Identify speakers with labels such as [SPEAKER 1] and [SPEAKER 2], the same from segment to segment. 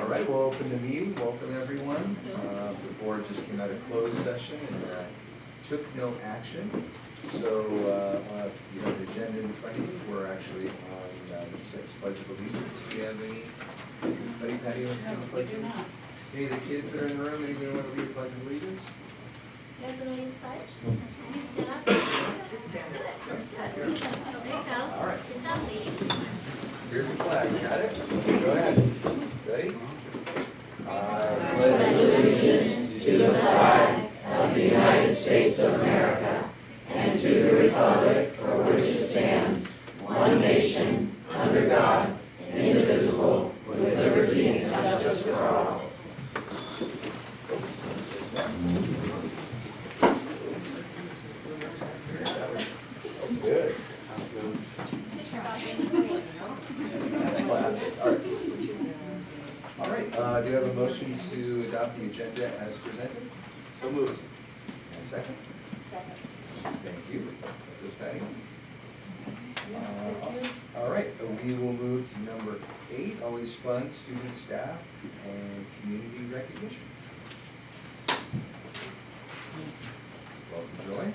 [SPEAKER 1] All right, we'll open the meeting. Welcome, everyone. The board just came out of closed session and took no action. So you have the agenda in front of you. We're actually on the 6th Pledge of Allegiance. Do you have anybody, Patty, wants to do the pledge? Any of the kids that are in the room, anybody want to lead the Pledge of Allegiance?
[SPEAKER 2] You guys want to lead the pledge? Stand up. Just do it. Let's do it. There you go.
[SPEAKER 1] All right.
[SPEAKER 2] Good job, ladies.
[SPEAKER 1] Here's the flag. Got it? Go ahead. Ready? I
[SPEAKER 3] pledge allegiance to the flag of the United States of America and to the republic for which it stands, one nation, under God, indivisible, with liberty and justice for all.
[SPEAKER 1] That's good. That's classic. All right. All right. Do you have a motion to adopt the agenda as presented? So moved. And second?
[SPEAKER 2] Second.
[SPEAKER 1] Thank you. Ms. Patty? All right. We will move to number 8, always fun, student, staff, and community recognition. Welcome, Joy.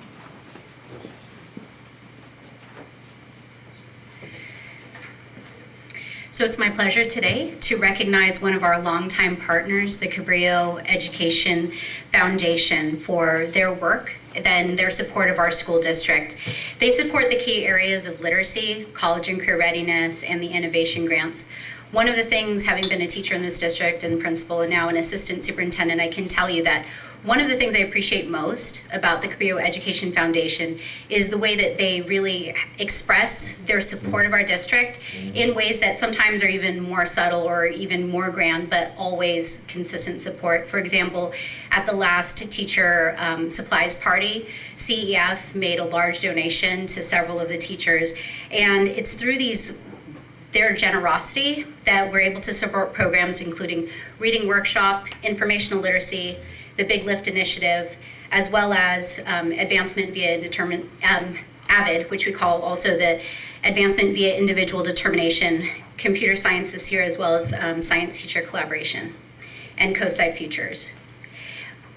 [SPEAKER 4] So it's my pleasure today to recognize one of our longtime partners, the Cabrillo Education Foundation, for their work and their support of our school district. They support the key areas of literacy, college and career readiness, and the innovation grants. One of the things, having been a teacher in this district and principal and now an assistant superintendent, I can tell you that one of the things I appreciate most about the Cabrillo Education Foundation is the way that they really express their support of our district in ways that sometimes are even more subtle or even more grand, but always consistent support. For example, at the last teacher supplies party, CEF made a large donation to several of the teachers, and it's through their generosity that we're able to support programs including reading workshop, informational literacy, the Big Lift initiative, as well as advancement via AVID, which we call also the advancement via individual determination, computer science this year, as well as science teacher collaboration and COSIDE futures.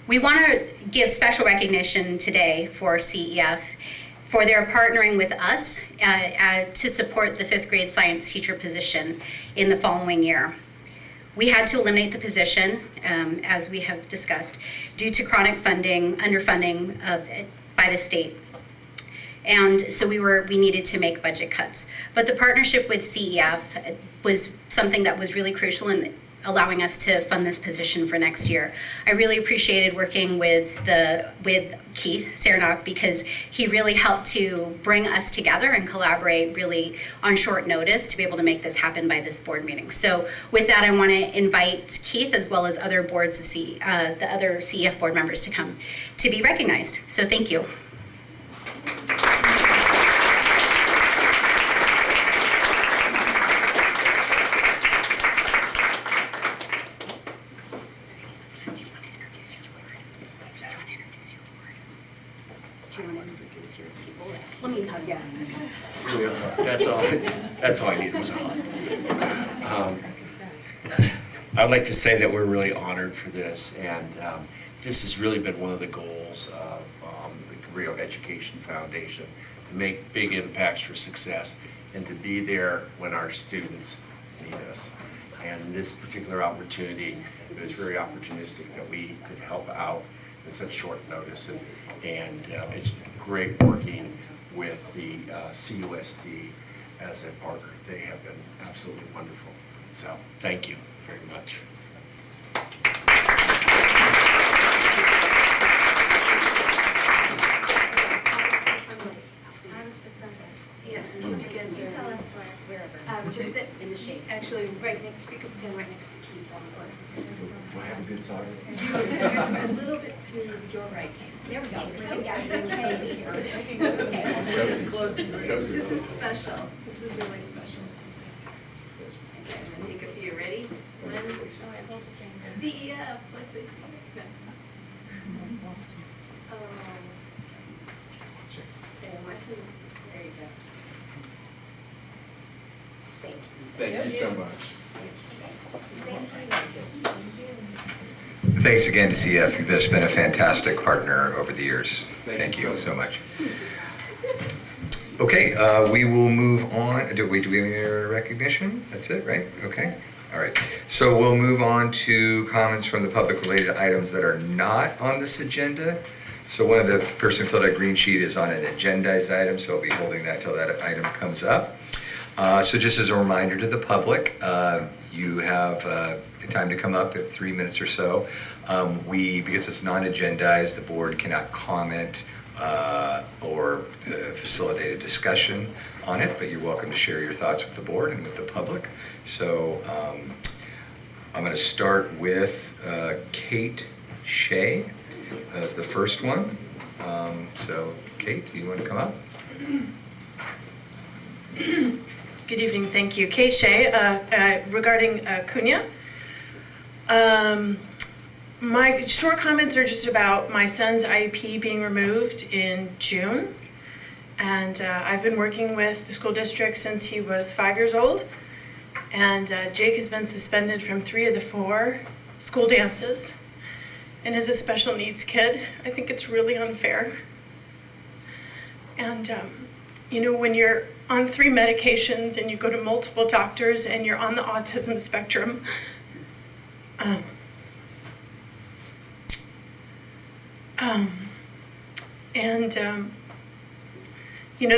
[SPEAKER 4] We want to give special recognition today for CEF for their partnering with us to support the 5th grade science teacher position in the following year. We had to eliminate the position, as we have discussed, due to chronic underfunding by the state. And so we needed to make budget cuts. But the partnership with CEF was something that was really crucial in allowing us to fund this position for next year. I really appreciated working with Keith Saranock because he really helped to bring us together and collaborate really on short notice to be able to make this happen by this board meeting. So with that, I want to invite Keith as well as other boards of the other CEF board members to come to be recognized. So thank you.
[SPEAKER 5] That's all I needed was a hug. I'd like to say that we're really honored for this, and this has really been one of the goals of the Cabrillo Education Foundation, to make big impacts for success and to be there when our students need us. And this particular opportunity, it was very opportunistic that we could help out in such short notice, and it's great working with the CUSD as a partner. They have been absolutely wonderful. So thank you very much.
[SPEAKER 6] Yes, you guys are.
[SPEAKER 2] Tell us where.
[SPEAKER 6] Just
[SPEAKER 4] in the shade.
[SPEAKER 6] actually, right next, we could stand right next to Keith.
[SPEAKER 1] Do I have a good side?
[SPEAKER 6] You guys are a little bit to your right.
[SPEAKER 2] There we go.
[SPEAKER 1] It's cozy.
[SPEAKER 6] This is special. This is really special. Okay, I'm gonna take a few. Ready? CEF. Let's say CEF. Okay, watch me. There you go.
[SPEAKER 2] Thank you.
[SPEAKER 1] Thank you so much.
[SPEAKER 2] Thank you.
[SPEAKER 1] thanks again to CF. You've just been a fantastic partner over the years. Thank you so much. Okay, we will move on. Do we have any recognition? That's it, right? Okay. All right. So we'll move on to comments from the public related to items that are not on this agenda. So one of the person filled out green sheet is on an agendized item, so I'll be holding that till that item comes up. So just as a reminder to the public, you have time to come up in 3 minutes or so. Because it's non-agendized, the board cannot comment or facilitate a discussion on it, but you're welcome to share your thoughts with the board and with the public. So I'm going to start with Kate Shea as the first one. So Kate, do you want to come up?
[SPEAKER 7] Good evening, thank you. Kate Shea, regarding Cunha. My short comments are just about my son's IEP being removed in June. And I've been working with the school district since he was 5 years old. And Jake has been suspended from 3 of the 4 school dances. And as a special needs kid, I think it's really unfair. And, when you're on 3 medications and you go to multiple doctors and you're on the autism spectrum,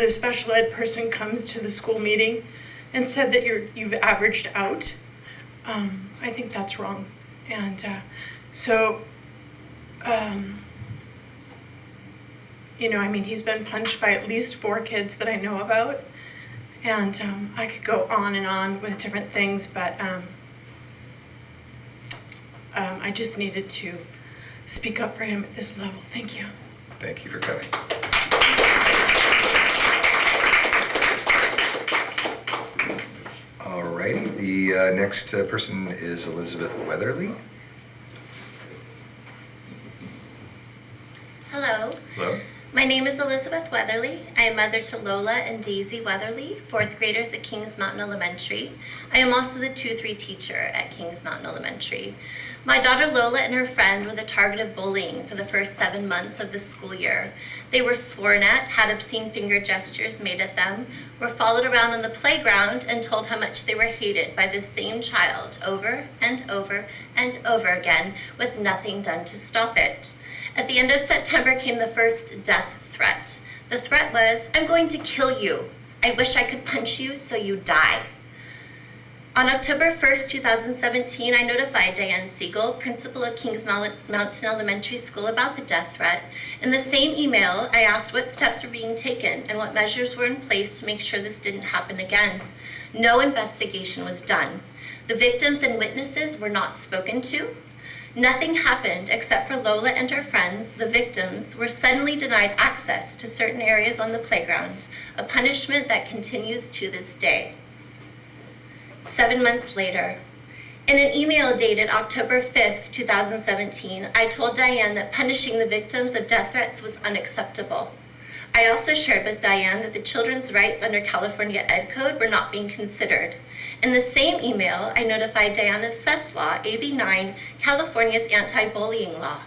[SPEAKER 7] the special ed person comes to the school meeting and said that you've averaged out. I think that's wrong. And he's been punched by at least 4 kids that I know about. And I could go on and on with different things, but I just needed to speak up for him at this level. Thank you.
[SPEAKER 1] Thank you for coming. All righty, the next person is Elizabeth Weatherly.
[SPEAKER 2] Hello.
[SPEAKER 1] Hello.
[SPEAKER 2] My name is Elizabeth Weatherly. I am mother to Lola and Daisy Weatherly, 4th graders at Kings Mountain Elementary. I am also the 2-3 teacher at Kings Mountain Elementary. My daughter Lola and her friend were the target of bullying for the first 7 months of the school year. They were sworn at, had obscene finger gestures made at them, were followed around on the playground and told how much they were hated by the same child over and over and over again, with nothing done to stop it. At the end of September came the first death threat. The threat was, "I'm going to kill you. I wish I could punch you so you die." On October 1st, 2017, I notified Diane Siegel, principal of Kings Mountain Elementary School, about the death threat. In the same email, I asked what steps were being taken and what measures were in place to make sure this didn't happen again. No investigation was done. The victims and witnesses were not spoken to. Nothing happened except for Lola and her friends, the victims, were suddenly denied access to certain areas on the playground, a punishment that continues to this day. 7 months later, in an email dated October 5th, 2017, I told Diane that punishing the victims of death threats was unacceptable. I also shared with Diane that the children's rights under California Ed Code were not being considered. In the same email, I notified Diane of CES Law, AB 9, California's anti-bullying law.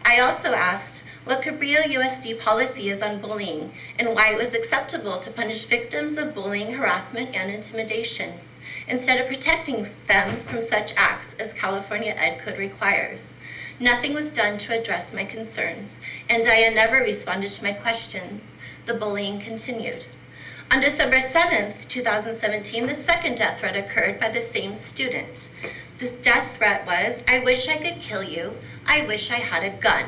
[SPEAKER 2] I also asked what Cabrillo USD policy is on bullying and why it was acceptable to punish victims of bullying, harassment, and intimidation, instead of protecting them from such acts as California Ed Code requires. Nothing was done to address my concerns, and Diane never responded to my questions. The bullying continued. On December 7th, 2017, the second death threat occurred by the same student. The death threat was, "I wish I could kill you. I wish I had a gun."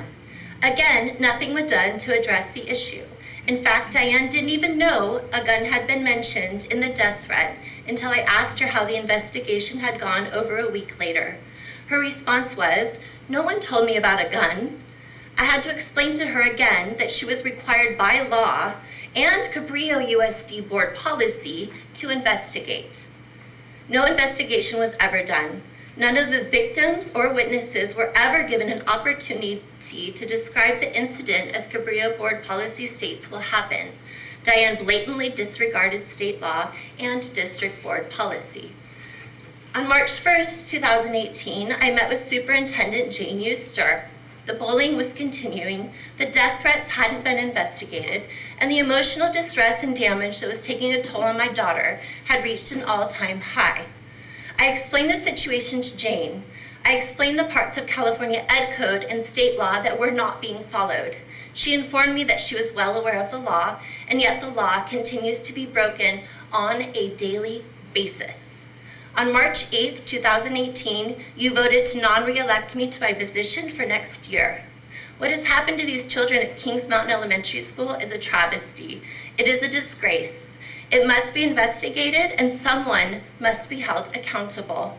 [SPEAKER 2] Again, nothing was done to address the issue. In fact, Diane didn't even know a gun had been mentioned in the death threat until I asked her how the investigation had gone over a week later. Her response was, "No one told me about a gun." I had to explain to her again that she was required by law and Cabrillo USD board policy to investigate. No investigation was ever done. None of the victims or witnesses were ever given an opportunity to describe the incident as Cabrillo board policy states will happen. Diane blatantly disregarded state law and district board policy. On March 1st, 2018, I met with Superintendent Jane Euster. The bullying was continuing, the death threats hadn't been investigated, and the emotional distress and damage that was taking a toll on my daughter had reached an all-time high. I explained the situation to Jane. I explained the parts of California Ed Code and state law that were not being followed. She informed me that she was well aware of the law, and yet the law continues to be broken on a daily basis. On March 8th, 2018, you voted to non-re-elect me to my position for next year. What has happened to these children at Kings Mountain Elementary School is a travesty. It is a disgrace. It must be investigated and someone must be held accountable.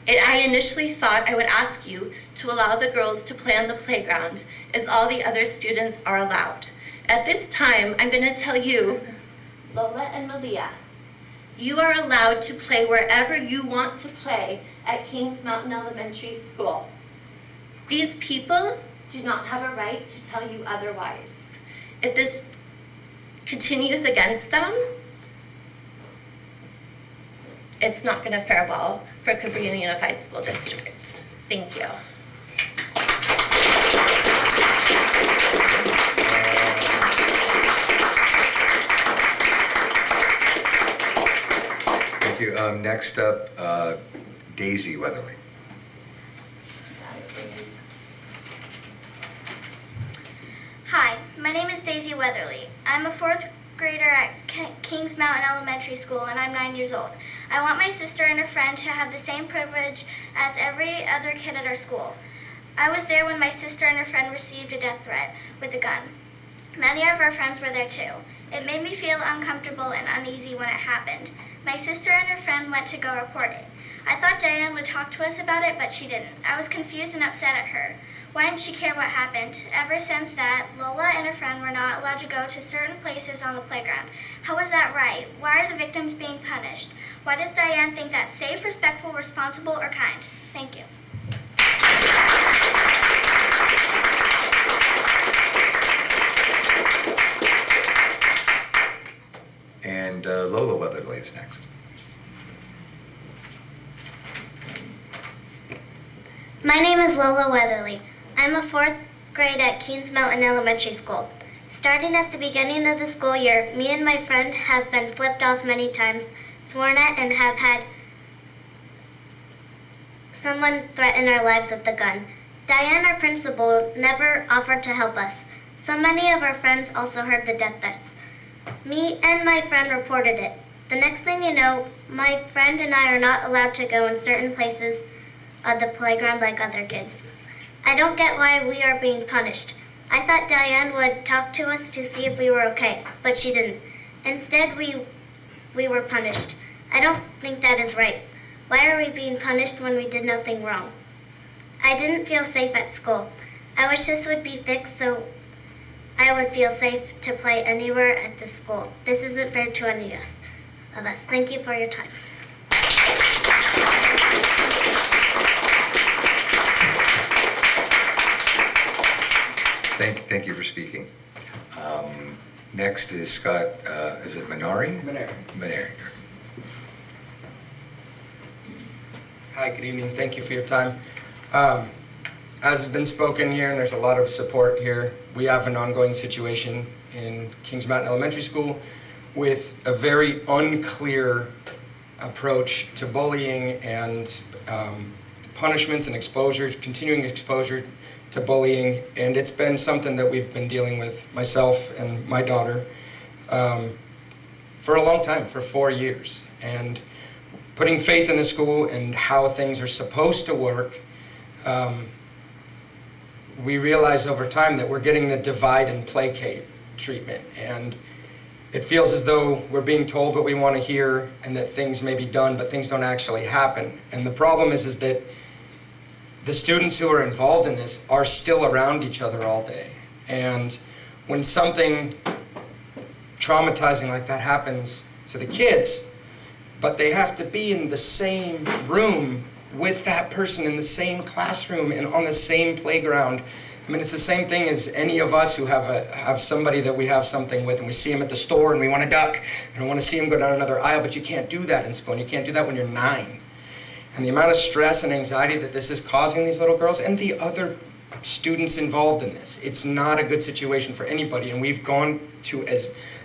[SPEAKER 2] I initially thought I would ask you to allow the girls to play on the playground as all the other students are allowed. At this time, I'm going to tell you, Lola and Malia, you are allowed to play wherever you want to play at Kings Mountain Elementary School. These people do not have a right to tell you otherwise. If this continues against them, it's not going to fare well for Cabrillo Unified School District. Thank you.
[SPEAKER 1] Thank you. Next up, Daisy Weatherly.
[SPEAKER 8] Hi, my name is Daisy Weatherly. I'm a fourth grader at Kings Mountain Elementary School, and I'm 9 years old. I want my sister and a friend to have the same privilege as every other kid at our school. I was there when my sister and her friend received a death threat with a gun. Many of our friends were there too. It made me feel uncomfortable and uneasy when it happened. My sister and her friend went to go report it. I thought Diane would talk to us about it, but she didn't. I was confused and upset at her. Why didn't she care what happened? Ever since that, Lola and her friend were not allowed to go to certain places on the playground. How is that right? Why are the victims being punished? Why does Diane think that's safe, respectful, responsible, or kind? Thank you.
[SPEAKER 1] And Lola Weatherly is next.
[SPEAKER 8] My name is Lola Weatherly. I'm a fourth grade at Kings Mountain Elementary School. Starting at the beginning of the school year, me and my friend have been flipped off many times, sworn at, and have had someone threaten our lives with a gun. Diane, our principal, never offered to help us. So many of our friends also heard the death threats. Me and my friend reported it. The next thing you know, my friend and I are not allowed to go in certain places on the playground like other kids. I don't get why we are being punished. I thought Diane would talk to us to see if we were okay, but she didn't. Instead, we were punished. I don't think that is right. Why are we being punished when we did nothing wrong? I didn't feel safe at school. I wish this would be fixed so I would feel safe to play anywhere at the school. This isn't fair to any of us. Thank you for your time.
[SPEAKER 1] Thank you for speaking. Next is Scott, is it Minari? Minari.
[SPEAKER 9] Hi, good evening. Thank you for your time. As has been spoken here, and there's a lot of support here, we have an ongoing situation in Kings Mountain Elementary School with a very unclear approach to bullying and punishments and exposure, continuing exposure to bullying, and it's been something that we've been dealing with, myself and my daughter, for a long time, for 4 years. And putting faith in the school and how things are supposed to work, we realize over time that we're getting the divide and placate treatment. And it feels as though we're being told what we want to hear and that things may be done, but things don't actually happen. And the problem is that the students who are involved in this are still around each other all day. And when something traumatizing like that happens to the kids, but they have to be in the same room with that person, in the same classroom and on the same playground. I mean, it's the same thing as any of us who have somebody that we have something with and we see him at the store and we want to duck and we want to see him go down another aisle, but you can't do that in school and you can't do that when you're 9. And the amount of stress and anxiety that this is causing these little girls and the other students involved in this, it's not a good situation for anybody. And we've gone to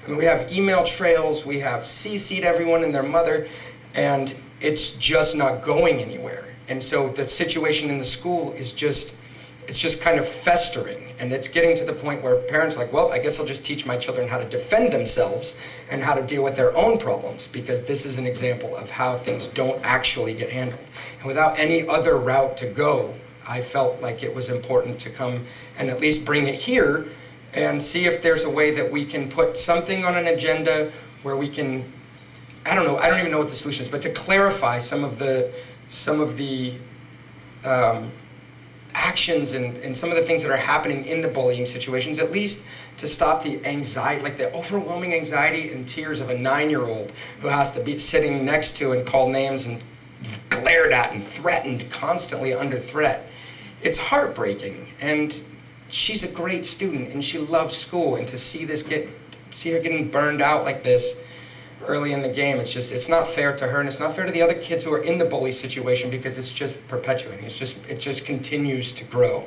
[SPEAKER 9] we have email trails, we have CC'd everyone and their mother, and it's just not going anywhere. And so the situation in the school is it's just kind of festering, and it's getting to the point where parents are like, well, I guess I'll just teach my children how to defend themselves and how to deal with their own problems, because this is an example of how things don't actually get handled. And without any other route to go, I felt like it was important to come and at least bring it here and see if there's a way that we can put something on an agenda where we can, I don't even know what the solution is, but to clarify some of the actions and some of the things that are happening in the bullying situations, at least to stop the anxiety, like the overwhelming anxiety and tears of a 9-year-old who has to be sitting next to and called names and glared at and threatened, constantly under threat. It's heartbreaking, and she's a great student and she loves school, and to see her getting burned out like this early in the game, it's not fair to her, and it's not fair to the other kids who are in the bully situation, because it's just perpetuating. It just continues to grow.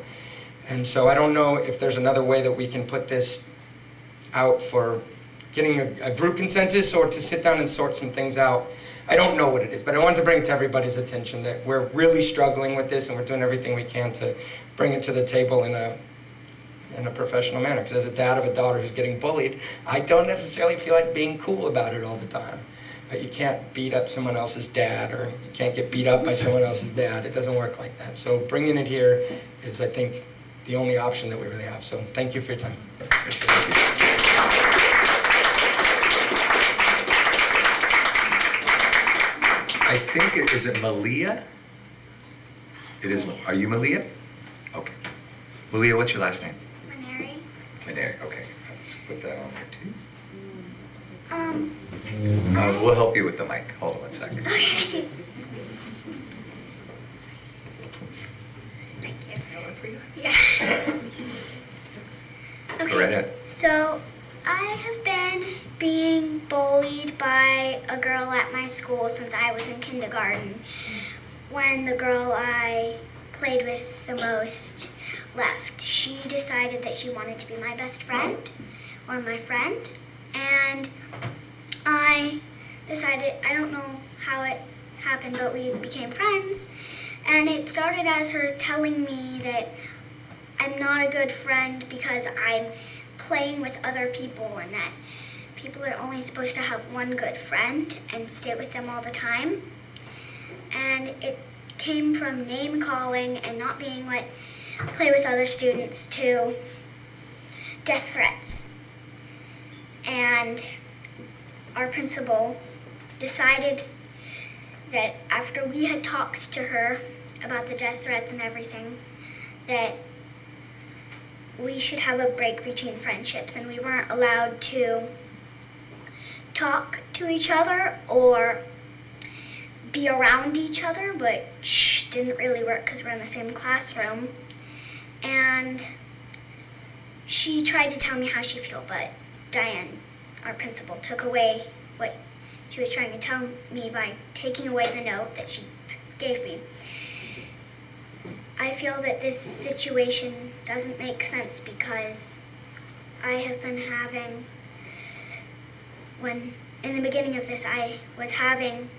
[SPEAKER 9] And so I don't know if there's another way that we can put this out for getting a group consensus, or to sit down and sort some things out. I don't know what it is, but I wanted to bring it to everybody's attention that we're really struggling with this, and we're doing everything we can to bring it to the table in a professional manner. Because as a dad of a daughter who's getting bullied, I don't necessarily feel like being cool about it all the time. But you can't beat up someone else's dad, or you can't get beat up by someone else's dad. It doesn't work like that. So bringing it here is, I think, the only option that we really have. So thank you for your time.
[SPEAKER 1] I think is it Malia? It is. Are you Malia? Okay. Malia, what's your last name? Maneri. Okay. I'll just put that on there too. We'll help you with the mic. Hold on 1 second.
[SPEAKER 8] Okay.
[SPEAKER 6] Thank you. So for you.
[SPEAKER 8] Yeah.
[SPEAKER 1] Go right ahead.
[SPEAKER 8] So I have been being bullied by a girl at my school since I was in kindergarten, when the girl I played with the most left. She decided that she wanted to be my best friend, or my friend, and I decided, I don't know how it happened, but we became friends, and it started as her telling me that I'm not a good friend because I'm playing with other people, and that people are only supposed to have one good friend and stay with them all the time. And it came from name calling and not being let play with other students to death threats. And our principal decided that after we had talked to her about the death threats and everything, that we should have a break between friendships, and we weren't allowed to talk to each other or be around each other, but didn't really work because we're in the same classroom. And she tried to tell me how she felt, but Diane, our principal, took away what she was trying to tell me by taking away the note that she gave me. I feel that this situation doesn't make sense because I have been having, in the beginning of this, I was having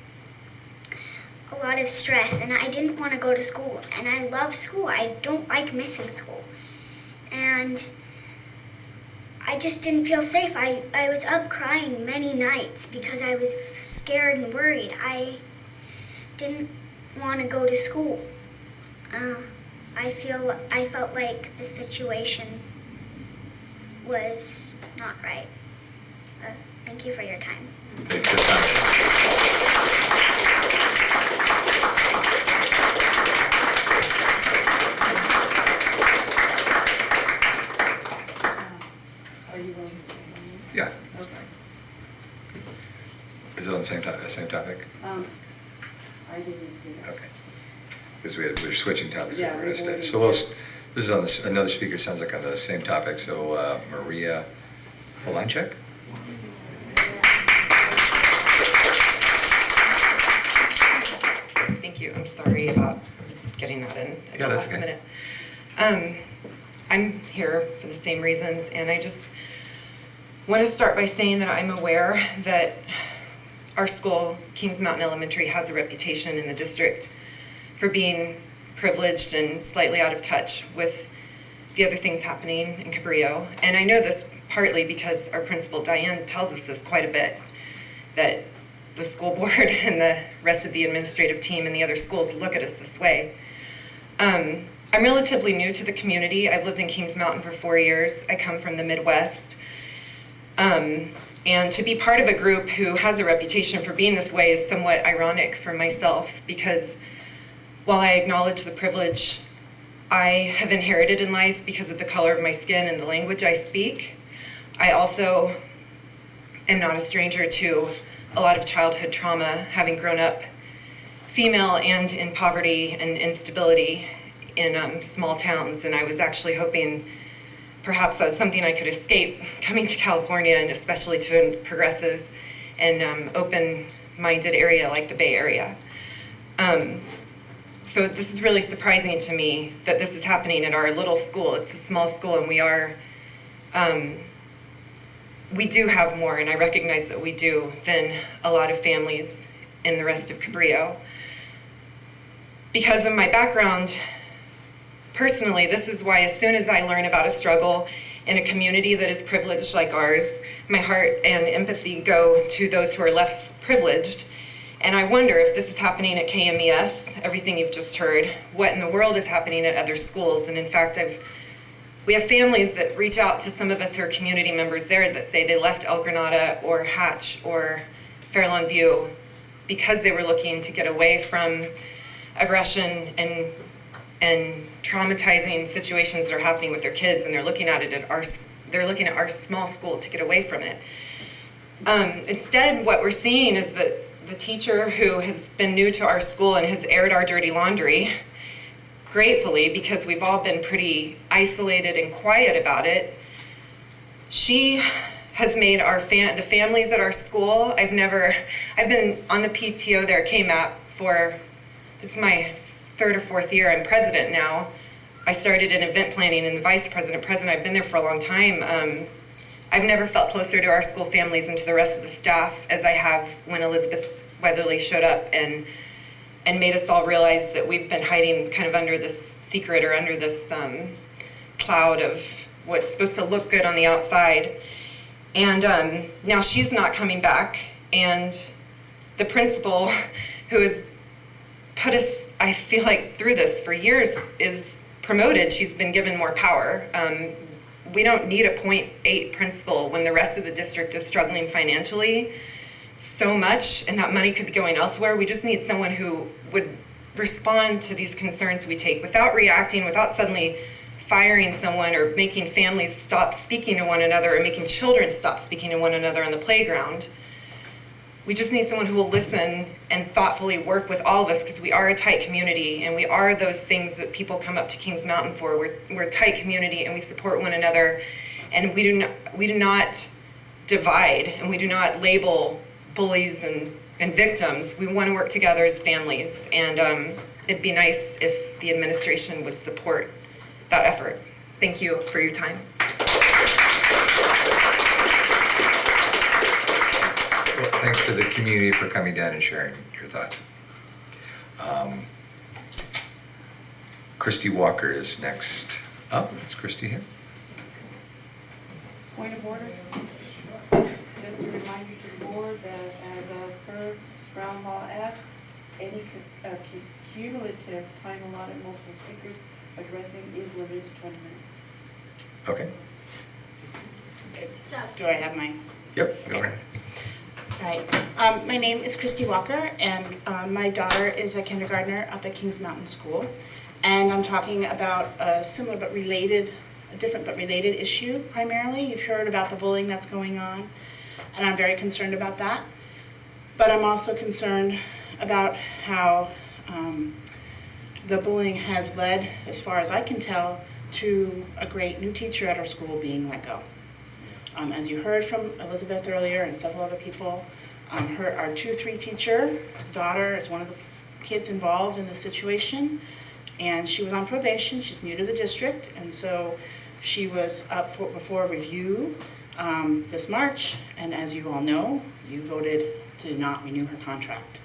[SPEAKER 8] a lot of stress, and I didn't want to go to school, and I love school. I don't like missing school, and I just didn't feel safe. I was up crying many nights because I was scared and worried. I didn't want to go to school. I felt like the situation was not right. Thank you for your time.
[SPEAKER 1] Thanks for your time.
[SPEAKER 6] Are you willing?
[SPEAKER 1] Yeah, that's fine. Is it on the same topic?
[SPEAKER 6] I didn't see that.
[SPEAKER 1] Okay. Because we're switching topics.
[SPEAKER 6] Yeah,
[SPEAKER 1] We're gonna
[SPEAKER 6] we're
[SPEAKER 1] stay.
[SPEAKER 6] going
[SPEAKER 1] So this is on another speaker, sounds like on the same topic. So Maria Polanchek?
[SPEAKER 10] Thank you. you. I'm sorry about getting that in at the last minute. I'm here for the same reasons, and I just want to start by saying that I'm aware that our school, Kings Mountain Elementary, has a reputation in the district for being privileged and slightly out of touch with the other things happening in Cabrillo. And I know this partly because our principal, Diane, tells us this quite a bit, that the school board and the rest of the administrative team and the other schools look at us this way. I'm relatively new to the community. I've lived in Kings Mountain for 4 years. I come from the Midwest. And to be part of a group who has a reputation for being this way is somewhat ironic for myself, because while I acknowledge the privilege I have inherited in life because of the color of my skin and the language I speak, I also am not a stranger to a lot of childhood trauma, having grown up female and in poverty and instability in small towns. And I was actually hoping perhaps that's something I could escape coming to California, and especially to a progressive and open-minded area like the Bay Area. So this is really surprising to me that this is happening at our little school. It's a small school, and we do have more, and I recognize that we do, than a lot of families in the rest of Cabrillo. Because of my background, personally, this is why as soon as I learn about a struggle in a community that is privileged like ours, my heart and empathy go to those who are less privileged. And I wonder if this is happening at KMES, everything you've just heard, what in the world is happening at other schools. And in fact, we have families that reach out to some of us who are community members there that say they left El Granada or Hatch or Fairlawn View because they were looking to get away from aggression and traumatizing situations that are happening with their kids, and they're looking at our small school to get away from it. Instead, what we're seeing is that the teacher who has been new to our school and has aired our dirty laundry, gratefully, because we've all been pretty isolated and quiet about it, she has made the families at our school. I've been on the PTO there, KMAP, this is my 3rd or 4th year. I'm president now. I started in event planning and the vice president. I've been there for a long time. I've never felt closer to our school families and to the rest of the staff as I have when Elizabeth Weatherly showed up and made us all realize that we've been hiding kind of under this secret, or under this cloud of what's supposed to look good on the outside. And now she's not coming back, and the principal who has put us, I feel like, through this for years is promoted. She's been given more power. We don't need a 0.8 principal when the rest of the district is struggling financially so much, and that money could be going elsewhere. We just need someone who would respond to these concerns we take without reacting, without suddenly firing someone or making families stop speaking to one another or making children stop speaking to one another on the playground. We just need someone who will listen and thoughtfully work with all of us, because we are a tight community, and we are those things that people come up to Kings Mountain for. We're a tight community, and we support one another, and we do not divide, and we do not label bullies and victims. We want to work together as families, and it'd be nice if the administration would support that effort. Thank you for your time.
[SPEAKER 1] Well, thanks to the community for coming down and sharing your thoughts. Christy Walker is next up. Is Christy here?
[SPEAKER 11] Point of order. Just a reminder to the board that as of per Brown Law X, any cumulative time allotted multiple speakers addressing is limited to 20 minutes.
[SPEAKER 1] Okay.
[SPEAKER 12] Do I have my?
[SPEAKER 1] Yep, go ahead.
[SPEAKER 12] Right. My name is Christy Walker, and my daughter is a kindergartner up at Kings Mountain School. And I'm talking about a similar but related, a different but related issue primarily. You've heard about the bullying that's going on, and I'm very concerned about that. But I'm also concerned about how the bullying has led, as far as I can tell, to a great new teacher at our school being let go. As you heard from Elizabeth earlier and several other people, our 2-3 teacher, his daughter, is one of kids involved in the situation. And she was on probation. She's new to the district, and so she was up before review this March. And as you all know, you voted to not renew her contract.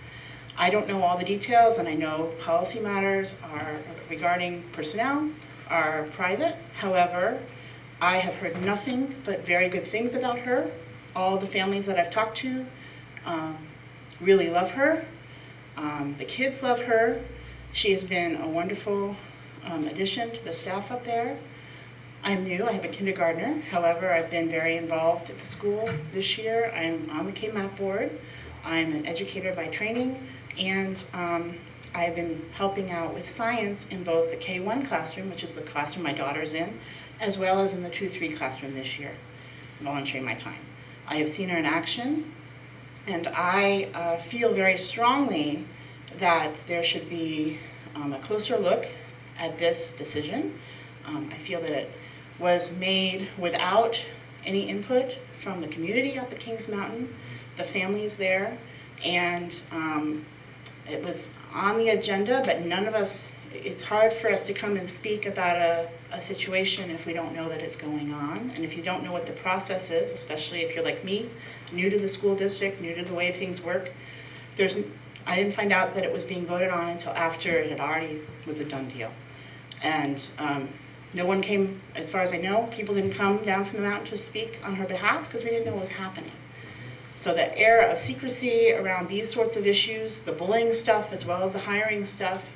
[SPEAKER 12] I don't know all the details, and I know policy matters are regarding personnel are private. However, I have heard nothing but very good things about her. All the families that I've talked to really love her. The kids love her. She has been a wonderful addition to the staff up there. I'm new, I have a kindergartner. However, I've been very involved at the school this year. I'm on the KMAP board. I'm an educator by training, and I've been helping out with science in both the K1 classroom, which is the classroom my daughter's in, as well as in the 2-3 classroom this year, volunteering my time. I have seen her in action, and I feel very strongly that there should be a closer look at this decision. I feel that it was made without any input from the community up at Kings Mountain, the families there, and it was on the agenda, but none of us, it's hard for us to come and speak about a situation if we don't know that it's going on, and if you don't know what the process is, especially if you're like me, new to the school district, new to the way things work. I didn't find out that it was being voted on until after it had already was a done deal. And no one came, as far as I know, people didn't come down from the mountain to speak on her behalf because we didn't know what was happening. So the era of secrecy around these sorts of issues, the bullying stuff as well as the hiring stuff,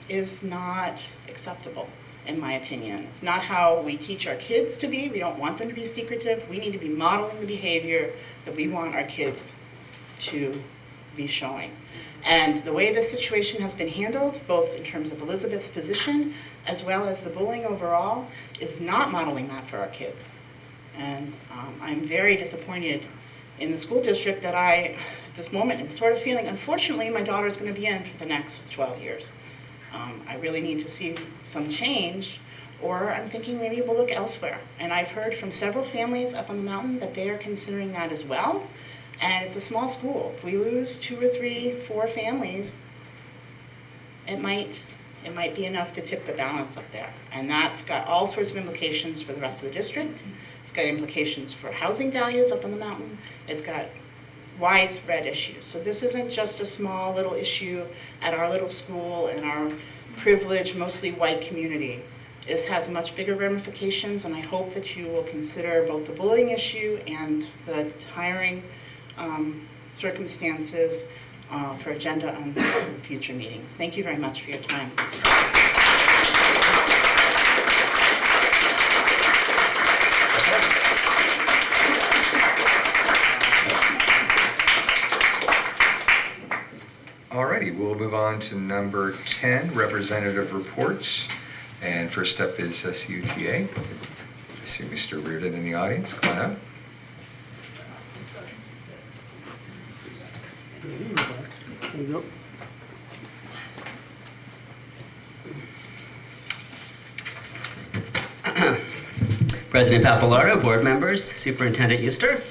[SPEAKER 12] is not acceptable, in my opinion. It's not how we teach our kids to be. We don't want them to be secretive. We need to be modeling the behavior that we want our kids to be showing. And the way this situation has been handled, both in terms of Elizabeth's position as well as the bullying overall, is not modeling that for our kids. And I'm very disappointed in the school district that at this moment, I'm sort of feeling, unfortunately, my daughter's going to be in for the next 12 years. I really need to see some change, or I'm thinking maybe we'll look elsewhere. And I've heard from several families up on the mountain that they are considering that as well. And it's a small school. If we lose 2 or 3, 4 families, it might be enough to tip the balance up there. And that's got all sorts of implications for the rest of the district. It's got implications for housing values up on the mountain. It's got widespread issues. So this isn't just a small little issue at our little school in our privileged, mostly white community. This has much bigger ramifications, and I hope that you will consider both the bullying issue and the hiring circumstances for agenda on future meetings. Thank you very much for your time.
[SPEAKER 1] Alrighty, we'll move on to number 10, representative reports. And first up is CUTA. I see Mr. Reardon in the audience. Come on up.
[SPEAKER 13] There you go.
[SPEAKER 14] President Pappalardo, board members, Superintendent Euster.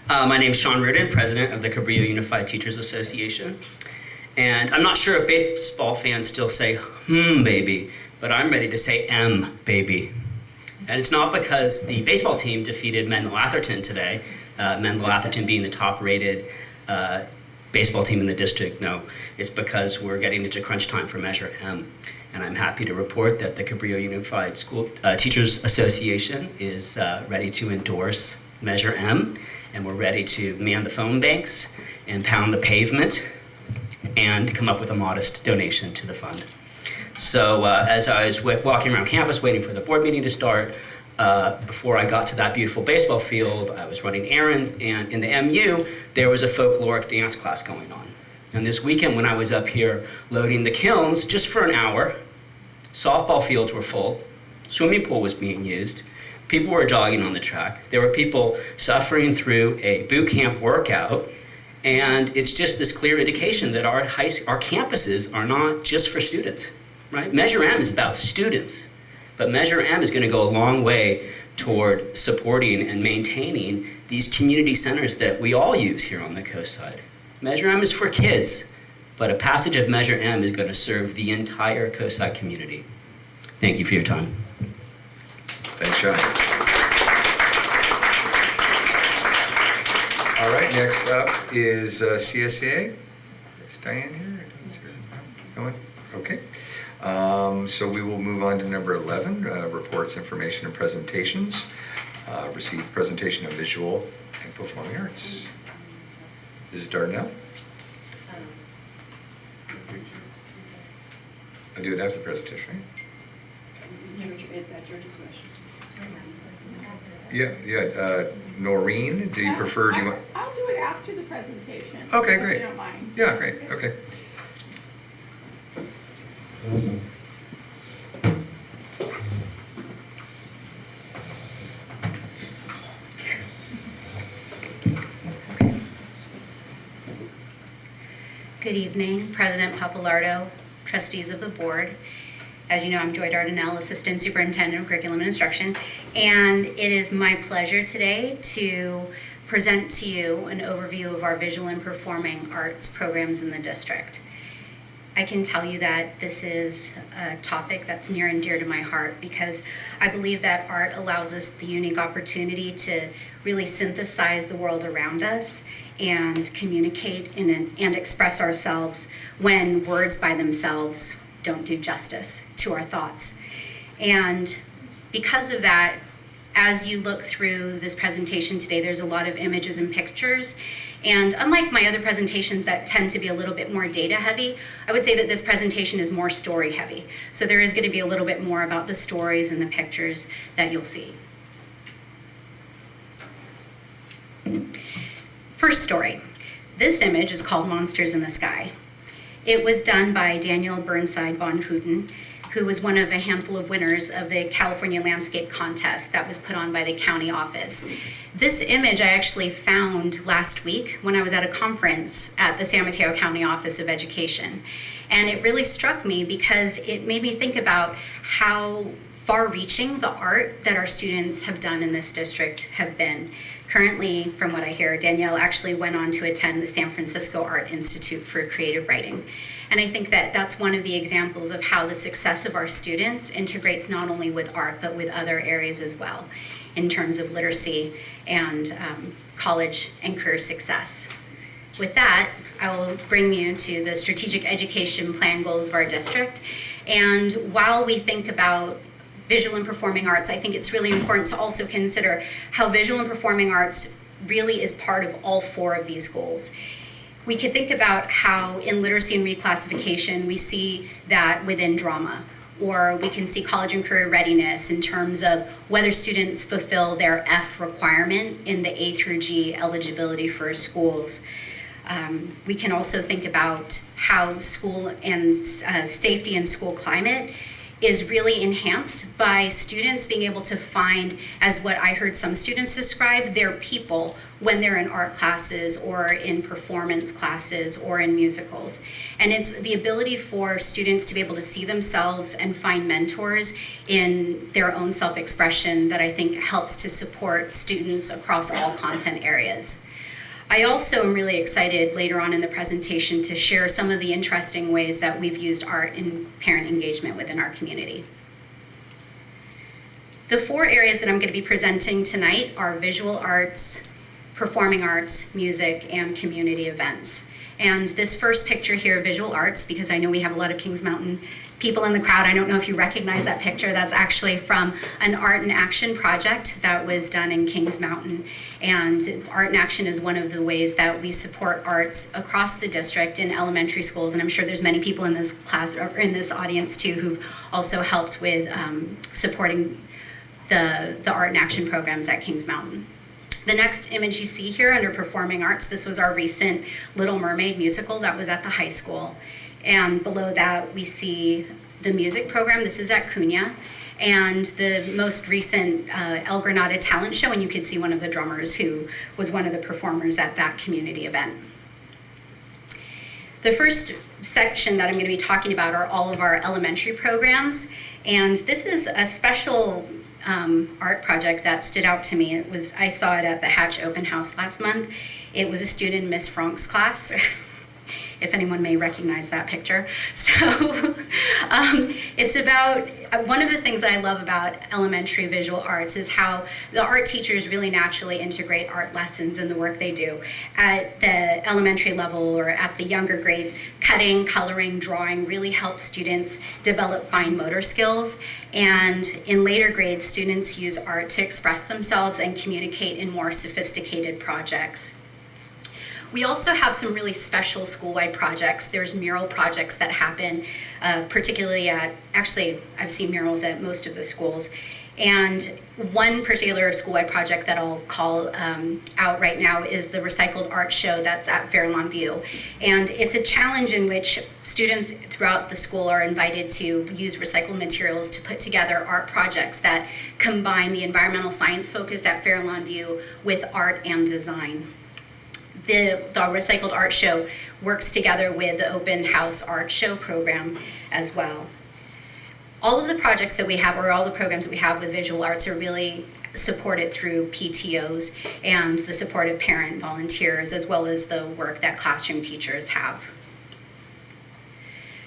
[SPEAKER 14] My name is Sean Reardon, president of the Cabrillo Unified Teachers Association. And I'm not sure if baseball fans still say, baby, but I'm ready to say baby. And it's not because the baseball team defeated Mendel Atherton today, Mendel Atherton being the top-rated baseball team in the district. No, it's because we're getting into crunch time for Measure M. And I'm happy to report that the Cabrillo Unified School Teachers Association is ready to endorse Measure M, and we're ready to man the phone banks and pound the pavement and come up with a modest donation to the fund. So as I was walking around campus waiting for the board meeting to start, before I got to that beautiful baseball field, I was running errands, and in the MU, there was a folkloric dance class going on. And this weekend when I was up here loading the kilns, just for an hour, softball fields were full, swimming pool was being used, people were jogging on the track, there were people suffering through a boot camp workout, and it's just this clear indication that our campuses are not just for students, right? Measure M is about students, but Measure M is going to go a long way toward supporting and maintaining these community centers that we all use here on the coast side. Measure M is for kids, but a passage of Measure M is going to serve the entire CUSD community. Thank you for your time.
[SPEAKER 1] Thanks, Sean. All right, next up is CSA. Is Diane here? I don't see her. No one? Okay. So we will move on to number 11, reports, information, and presentations. Receive presentation of visual and performing arts. Is it Darnell? I'll do it after the presentation, right?
[SPEAKER 11] It's at your discretion.
[SPEAKER 1] Yeah. Noreen, do you prefer, do you want?
[SPEAKER 6] I'll do it after the presentation.
[SPEAKER 1] Okay,
[SPEAKER 6] if
[SPEAKER 1] great.
[SPEAKER 6] you don't mind.
[SPEAKER 1] Yeah, great, okay.
[SPEAKER 4] Good evening, President Papalardo, trustees of the board. As you know, I'm Joy Dardanelle, Assistant Superintendent of Curriculum and Instruction, and it is my pleasure today to present to you an overview of our visual and performing arts programs in the district. I can tell you that this is a topic that's near and dear to my heart because I believe that art allows us the unique opportunity to really synthesize the world around us and communicate and express ourselves when words by themselves don't do justice to our thoughts. And because of that, as you look through this presentation today, there's a lot of images and pictures. And unlike my other presentations that tend to be a little bit more data heavy, I would say that this presentation is more story heavy. So there is going to be a little bit more about the stories and the pictures that you'll see. First story. This image is called Monsters in the Sky. It was done by Daniel Burnside von Houten, who was one of a handful of winners of the California Landscape Contest that was put on by the county office. This image I actually found last week when I was at a conference at the San Mateo County Office of Education. And it really struck me because it made me think about how far-reaching the art that our students have done in this district have been. Currently, from what I hear, Danielle actually went on to attend the San Francisco Art Institute for Creative Writing. And I think that that's one of the examples of how the success of our students integrates not only with art, but with other areas as well, in terms of literacy and college and career success. With that, I will bring you to the strategic education plan goals of our district. And while we think about visual and performing arts, I think it's really important to also consider how visual and performing arts really is part of all four of these goals. We could think about how in literacy and reclassification we see that within drama, or we can see college and career readiness in terms of whether students fulfill their F requirement in the A through G eligibility for schools. We can also think about how school and safety and school climate is really enhanced by students being able to find, as what I heard some students describe, their people when they're in art classes or in performance classes or in musicals. And it's the ability for students to be able to see themselves and find mentors in their own self-expression that I think helps to support students across all content areas. I also am really excited later on in the presentation to share some of the interesting ways that we've used art in parent engagement within our community. The four areas that I'm going to be presenting tonight are visual arts, performing arts, music, and community events. And this first picture here, visual arts, because I know we have a lot of Kings Mountain people in the crowd. I don't know if you recognize that picture. That's actually from an Art in Action project that was done in Kings Mountain. And Art in Action is one of the ways that we support arts across the district in elementary schools. And I'm sure there's many people in this class or in this audience too who've also helped with supporting the Art in Action programs at Kings Mountain. The next image you see here under performing arts, this was our recent Little Mermaid musical that was at the high school. And below that, we see the music program. This is at Cunha. And the most recent El Granada talent show, and you could see one of the drummers who was one of the performers at that community event. The first section that I'm going to be talking about are all of our elementary programs. And this is a special art project that stood out to me. I saw it at the Hatch Open House last month. It was a student in Miss Frank's class. if anyone may recognize that picture. So it's about, one of the things that I love about elementary visual arts is how the art teachers really naturally integrate art lessons in the work they do. At the elementary level or at the younger grades, cutting, coloring, drawing really helps students develop fine motor skills. And in later grades, students use art to express themselves and communicate in more sophisticated projects. We also have some really special school-wide projects. There's mural projects that happen, particularly actually, I've seen murals at most of the schools. And one particular school-wide project that I'll call out right now is the Recycled Art Show that's at Fair Lawn View. And it's a challenge in which students throughout the school are invited to use recycled materials to put together art projects that combine the environmental science focus at Fair Lawn View with art and design. The Recycled Art Show works together with the Open House Art Show program as well. All of the projects that we have, or all the programs that we have with visual arts, are really supported through PTOs and the support of parent volunteers, as well as the work that classroom teachers have.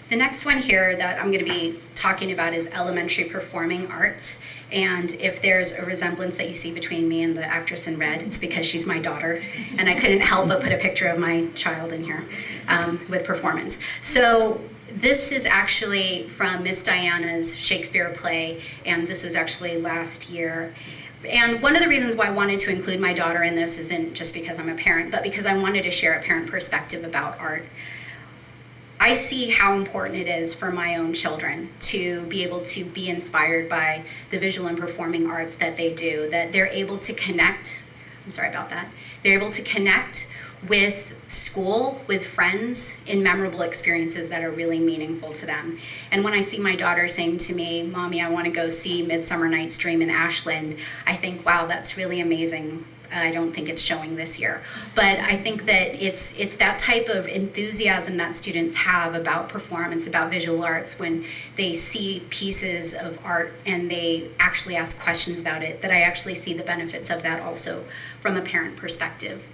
[SPEAKER 4] The next one here that I'm going to be talking about is elementary performing arts. And if there's a resemblance that you see between me and the actress in red, it's because she's my daughter. And I couldn't help but put a picture of my child in here with performance. So this is actually from Miss Diana's Shakespeare play, and this was actually last year. And one of the reasons why I wanted to include my daughter in this isn't just because I'm a parent, but because I wanted to share a parent perspective about art. I see how important it is for my own children to be able to be inspired by the visual and performing arts that they do, that they're able to connect, I'm sorry about that, they're able to connect with school, with friends, in memorable experiences that are really meaningful to them. And when I see my daughter saying to me, "Mommy, I want to go see Midsummer Night's Dream in Ashland," I think, wow, that's really amazing. I don't think it's showing this year. But I think that it's that type of enthusiasm that students have about performance, about visual arts, when they see pieces of art and they actually ask questions about it, that I actually see the benefits of that also from a parent perspective.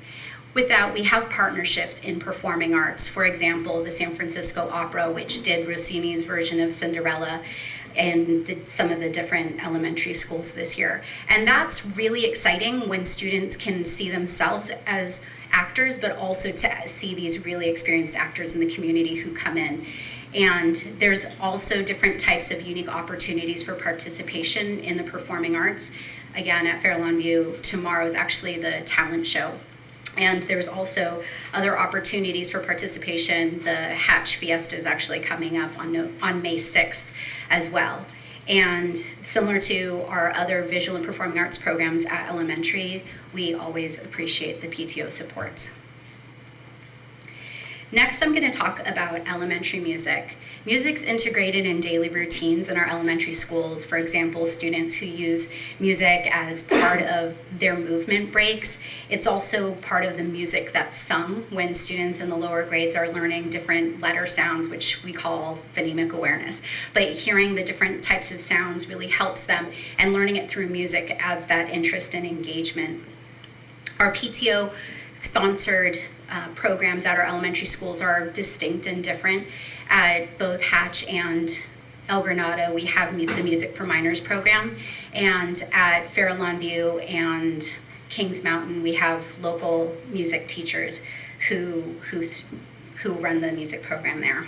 [SPEAKER 4] With that, we have partnerships in performing arts. For example, the San Francisco Opera, which did Rossini's version of Cinderella, and some of the different elementary schools this year. And that's really exciting when students can see themselves as actors, but also to see these really experienced actors in the community who come in. And there's also different types of unique opportunities for participation in the performing arts. Again, at Fair Lawn View, tomorrow is actually the talent show. And there's also other opportunities for participation. The Hatch Fiesta is actually coming up on May 6th as well. And similar to our other visual and performing arts programs at elementary, we always appreciate the PTO support. Next, I'm going to talk about elementary music. Music's integrated in daily routines in our elementary schools. For example, students who use music as part of their movement breaks. It's also part of the music that's sung when students in the lower grades are learning different letter sounds, which we call phonemic awareness. But hearing the different types of sounds really helps them, and learning it through music adds that interest and engagement. Our PTO sponsored programs at our elementary schools are distinct and different. At both Hatch and El Granada, we have the Music for Minors program, and at Fair Lawn View and Kings Mountain, we have local music teachers who run the music program there.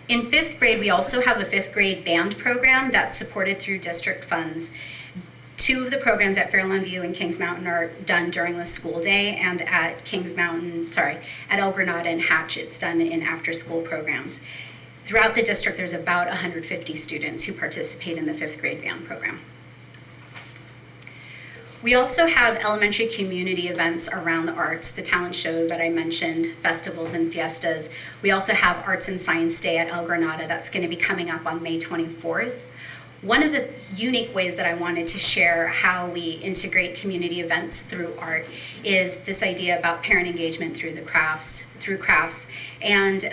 [SPEAKER 4] In 5th grade, we also have a 5th grade band program that's supported through district funds. 2 of the programs at Fair Lawn View and Kings Mountain are done during the school day, and at at El Granada and Hatch, it's done in after-school programs. Throughout the district, there's about 150 students who participate in the 5th grade band program. We also have elementary community events around the arts, the talent show that I mentioned, festivals and fiestas. We also have Arts and Science Day at El Granada that's going to be coming up on May 24th. One of the unique ways that I wanted to share how we integrate community events through art is this idea about parent engagement through crafts. And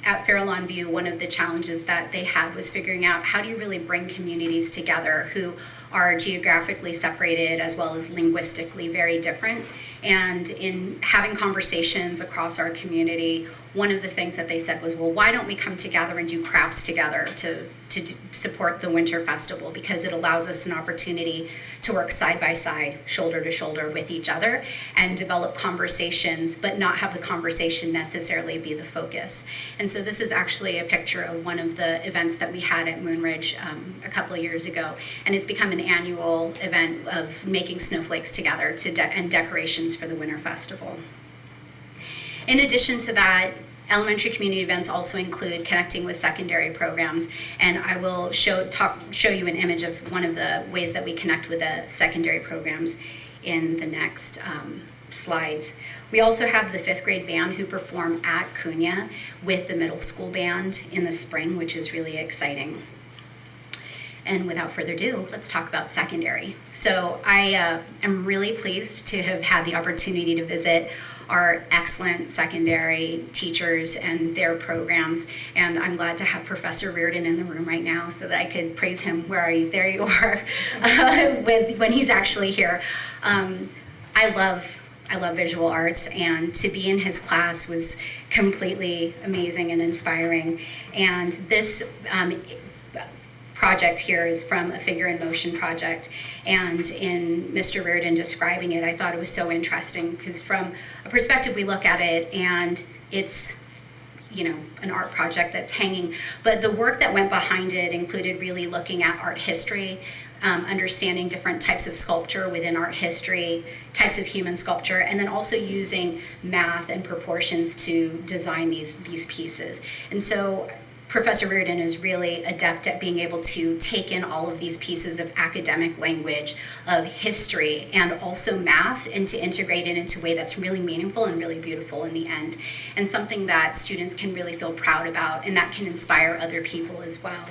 [SPEAKER 4] at Fair Lawn View, one of the challenges that they had was figuring out how do you really bring communities together who are geographically separated as well as linguistically very different. And in having conversations across our community, one of the things that they said was, well, why don't we come together and do crafts together to support the Winter Festival, because it allows us an opportunity to work side by side, shoulder to shoulder with each other and develop conversations, but not have the conversation necessarily be the focus. And so this is actually a picture of one of the events that we had at Moonridge a couple of years ago, and it's become an annual event of making snowflakes together and decorations for the Winter Festival. In addition to that, elementary community events also include connecting with secondary programs, and I will show you an image of one of the ways that we connect with the secondary programs in the next slides. We also have the 5th grade band who perform at Cunha with the middle school band in the spring, which is really exciting. And without further ado, let's talk about secondary. So I am really pleased to have had the opportunity to visit our excellent secondary teachers and their programs, and I'm glad to have Professor Reardon in the room right now so that I could praise him. Where are you? There you are, when he's actually here. I love visual arts, and to be in his class was completely amazing and inspiring. And this project here is from a figure in motion project, and in Mr. Reardon describing it, I thought it was so interesting because from a perspective we look at it and it's, you know, an art project that's hanging, but the work that went behind it included really looking at art history, understanding different types of sculpture within art history, types of human sculpture, and then also using math and proportions to design these pieces. And so Professor Reardon is really adept at being able to take in all of these pieces of academic language, of history, and also math, and to integrate it into a way that's really meaningful and really beautiful in the end, and something that students can really feel proud about and that can inspire other people as well.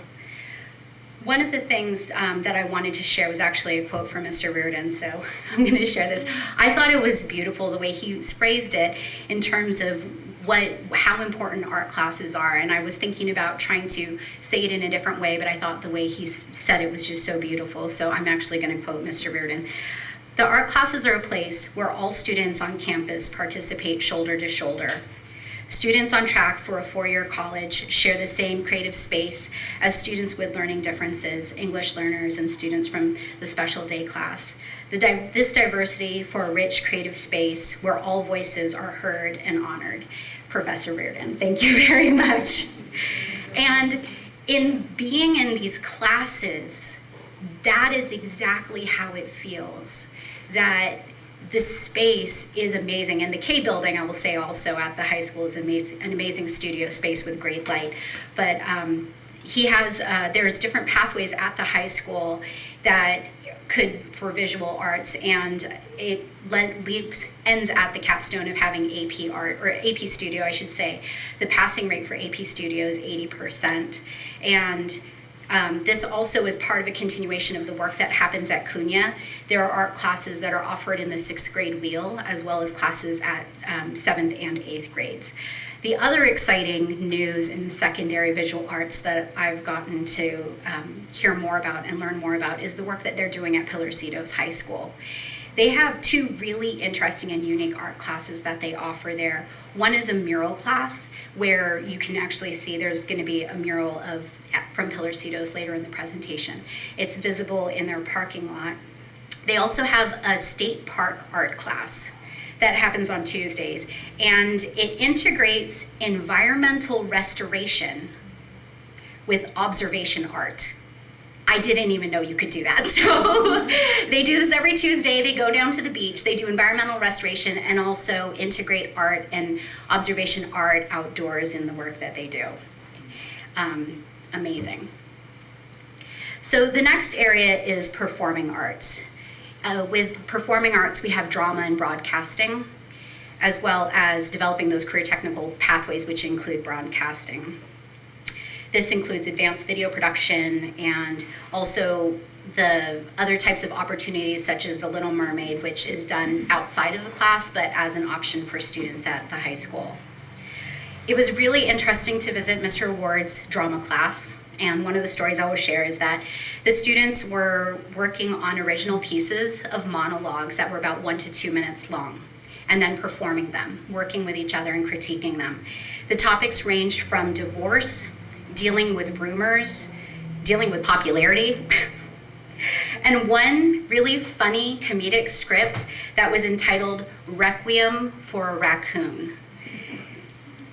[SPEAKER 4] One of the things that I wanted to share was actually a quote from Mr. Reardon, so I'm going to share this. I thought it was beautiful the way he phrased it in terms of how important art classes are, and I was thinking about trying to say it in a different way, but I thought the way he said it was just so beautiful, so I'm actually going to quote Mr. Reardon. The art classes are a place where all students on campus participate shoulder to shoulder. Students on track for a four-year college share the same creative space as students with learning differences, English learners, and students from the special day class. This diversity for a rich creative space where all voices are heard and honored. Professor Reardon, thank you very much. And in being in these classes, that is exactly how it feels, that the space is amazing. And the K building, I will say also at the high school, is an amazing studio space with great light. But he has, there's different pathways at the high school that could for visual arts, and it ends at the capstone of having AP art, or AP studio, I should say. The passing rate for AP studio is 80%. And this also is part of a continuation of the work that happens at Cunha. There are art classes that are offered in the 6th grade wheel, as well as classes at 7th and 8th grades. The other exciting news in secondary visual arts that I've gotten to hear more about and learn more about is the work that they're doing at Pilarcitos High School. They have two really interesting and unique art classes that they offer there. One is a mural class where you can actually see there's going to be a mural from Pilarcitos later in the presentation. It's visible in their parking lot. They also have a state park art class that happens on Tuesdays, and it integrates environmental restoration with observation art. I didn't even know you could do that. So they do this every Tuesday. They go down to the beach, they do environmental restoration, and also integrate art and observation art outdoors in the work that they do. Amazing. So the next area is performing arts. With performing arts, we have drama and broadcasting, as well as developing those career technical pathways, which include broadcasting. This includes advanced video production and also the other types of opportunities, such as the Little Mermaid, which is done outside of the class, but as an option for students at the high school. It was really interesting to visit Mr. Ward's drama class. And one of the stories I will share is that the students were working on original pieces of monologues that were about 1 to 2 minutes long. and then performing them, working with each other and critiquing them. The topics ranged from divorce, dealing with rumors, dealing with popularity, and one really funny comedic script that was entitled Requiem for a Raccoon.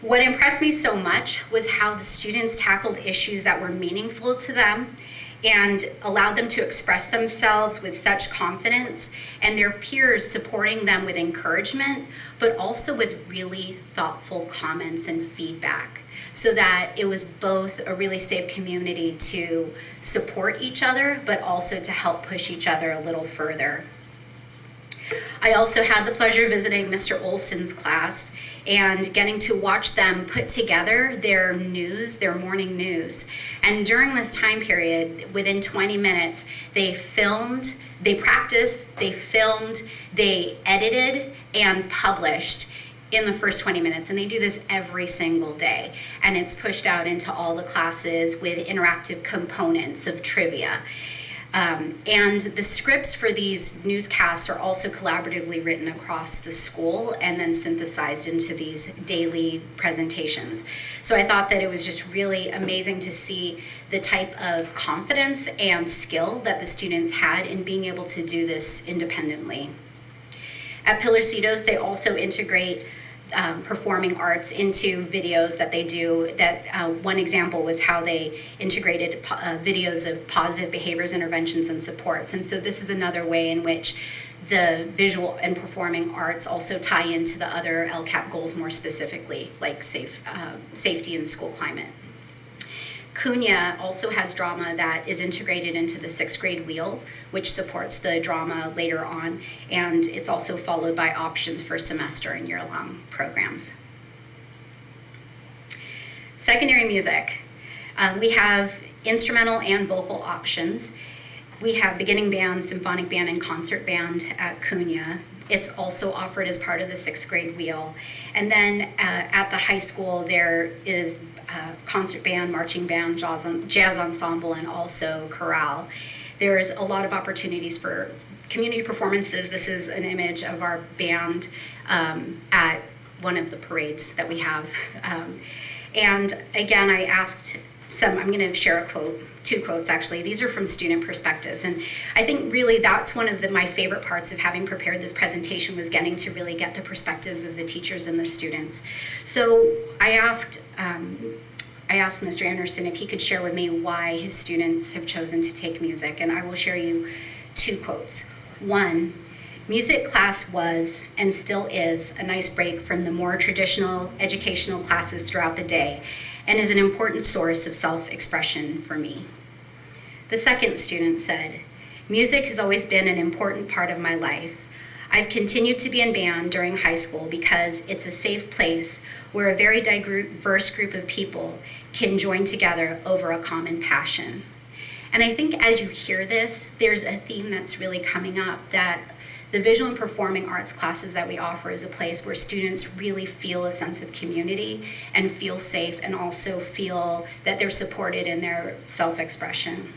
[SPEAKER 4] What impressed me so much was how the students tackled issues that were meaningful to them and allowed them to express themselves with such confidence, and their peers supporting them with encouragement, but also with really thoughtful comments and feedback, so that it was both a really safe community to support each other, but also to help push each other a little further. I also had the pleasure of visiting Mr. Olson's class and getting to watch them put together their news, their morning news. And during this time period, within 20 minutes, they filmed, they practiced, they filmed, they edited, and published in the first 20 minutes. And they do this every single day. And it's pushed out into all the classes with interactive components of trivia. And the scripts for these newscasts are also collaboratively written across the school and then synthesized into these daily presentations. So I thought that it was just really amazing to see the type of confidence and skill that the students had in being able to do this independently. At Pillarcitos, they also integrate performing arts into videos that they do. That one example was how they integrated videos of positive behaviors, interventions, and supports. And so this is another way in which the visual and performing arts also tie into the other LCAP goals more specifically, like safety and school climate. CUNA also has drama that is integrated into the 6th grade wheel, which supports the drama later on, and it's also followed by options for semester and year-long programs. Secondary music. We have instrumental and vocal options. We have beginning band, symphonic band, and concert band at CUNA. It's also offered as part of the 6th grade wheel. And then at the high school, there is concert band, marching band, jazz ensemble, and also chorale. There's a lot of opportunities for community performances. This is an image of our band at one of the parades that we have. And again, I asked I'm going to share a quote, 2 quotes actually. These are from student perspectives. And I think really that's one of my favorite parts of having prepared this presentation, was getting to really get the perspectives of the teachers and the students. So I asked Mr. Anderson if he could share with me why his students have chosen to take music, and I will share you 2 quotes. 1, music class was and still is a nice break from the more traditional educational classes throughout the day, and is an important source of self-expression for me. The second student said, music has always been an important part of my life. I've continued to be in band during high school because it's a safe place where a very diverse group of people can join together over a common passion. And I think as you hear this, there's a theme that's really coming up, that the visual and performing arts classes that we offer is a place where students really feel a sense of community and feel safe, and also feel that they're supported in their self-expression.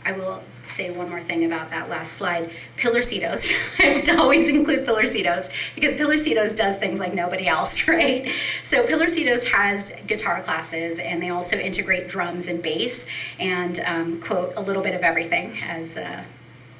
[SPEAKER 4] I will say one more thing about that last slide. Pillarcitos. I have to always include Pillarcitos because Pillarcitos does things like nobody else, right? So Pillarcitos has guitar classes, and they also integrate drums and bass and, quote, a little bit of everything, as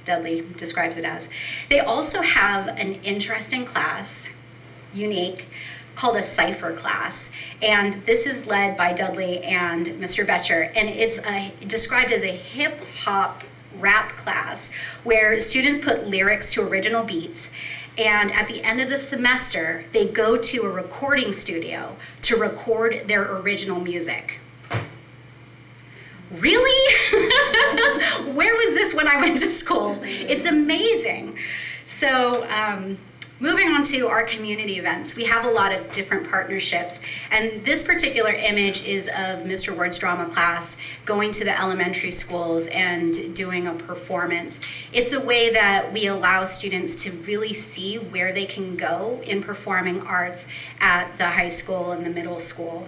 [SPEAKER 4] Dudley describes it as. They also have an interesting class, unique, called a cipher class, and this is led by Dudley and Mr. Betcher, and it's described as a hip-hop rap class where students put lyrics to original beats, and at the end of the semester they go to a recording studio to record their original music. Really? Where was this when I went to school? It's amazing. So moving on to our community events, we have a lot of different partnerships, and this particular image is of Mr. Ward's drama class going to the elementary schools and doing a performance. It's a way that we allow students to really see where they can go in performing arts at the high school and the middle school.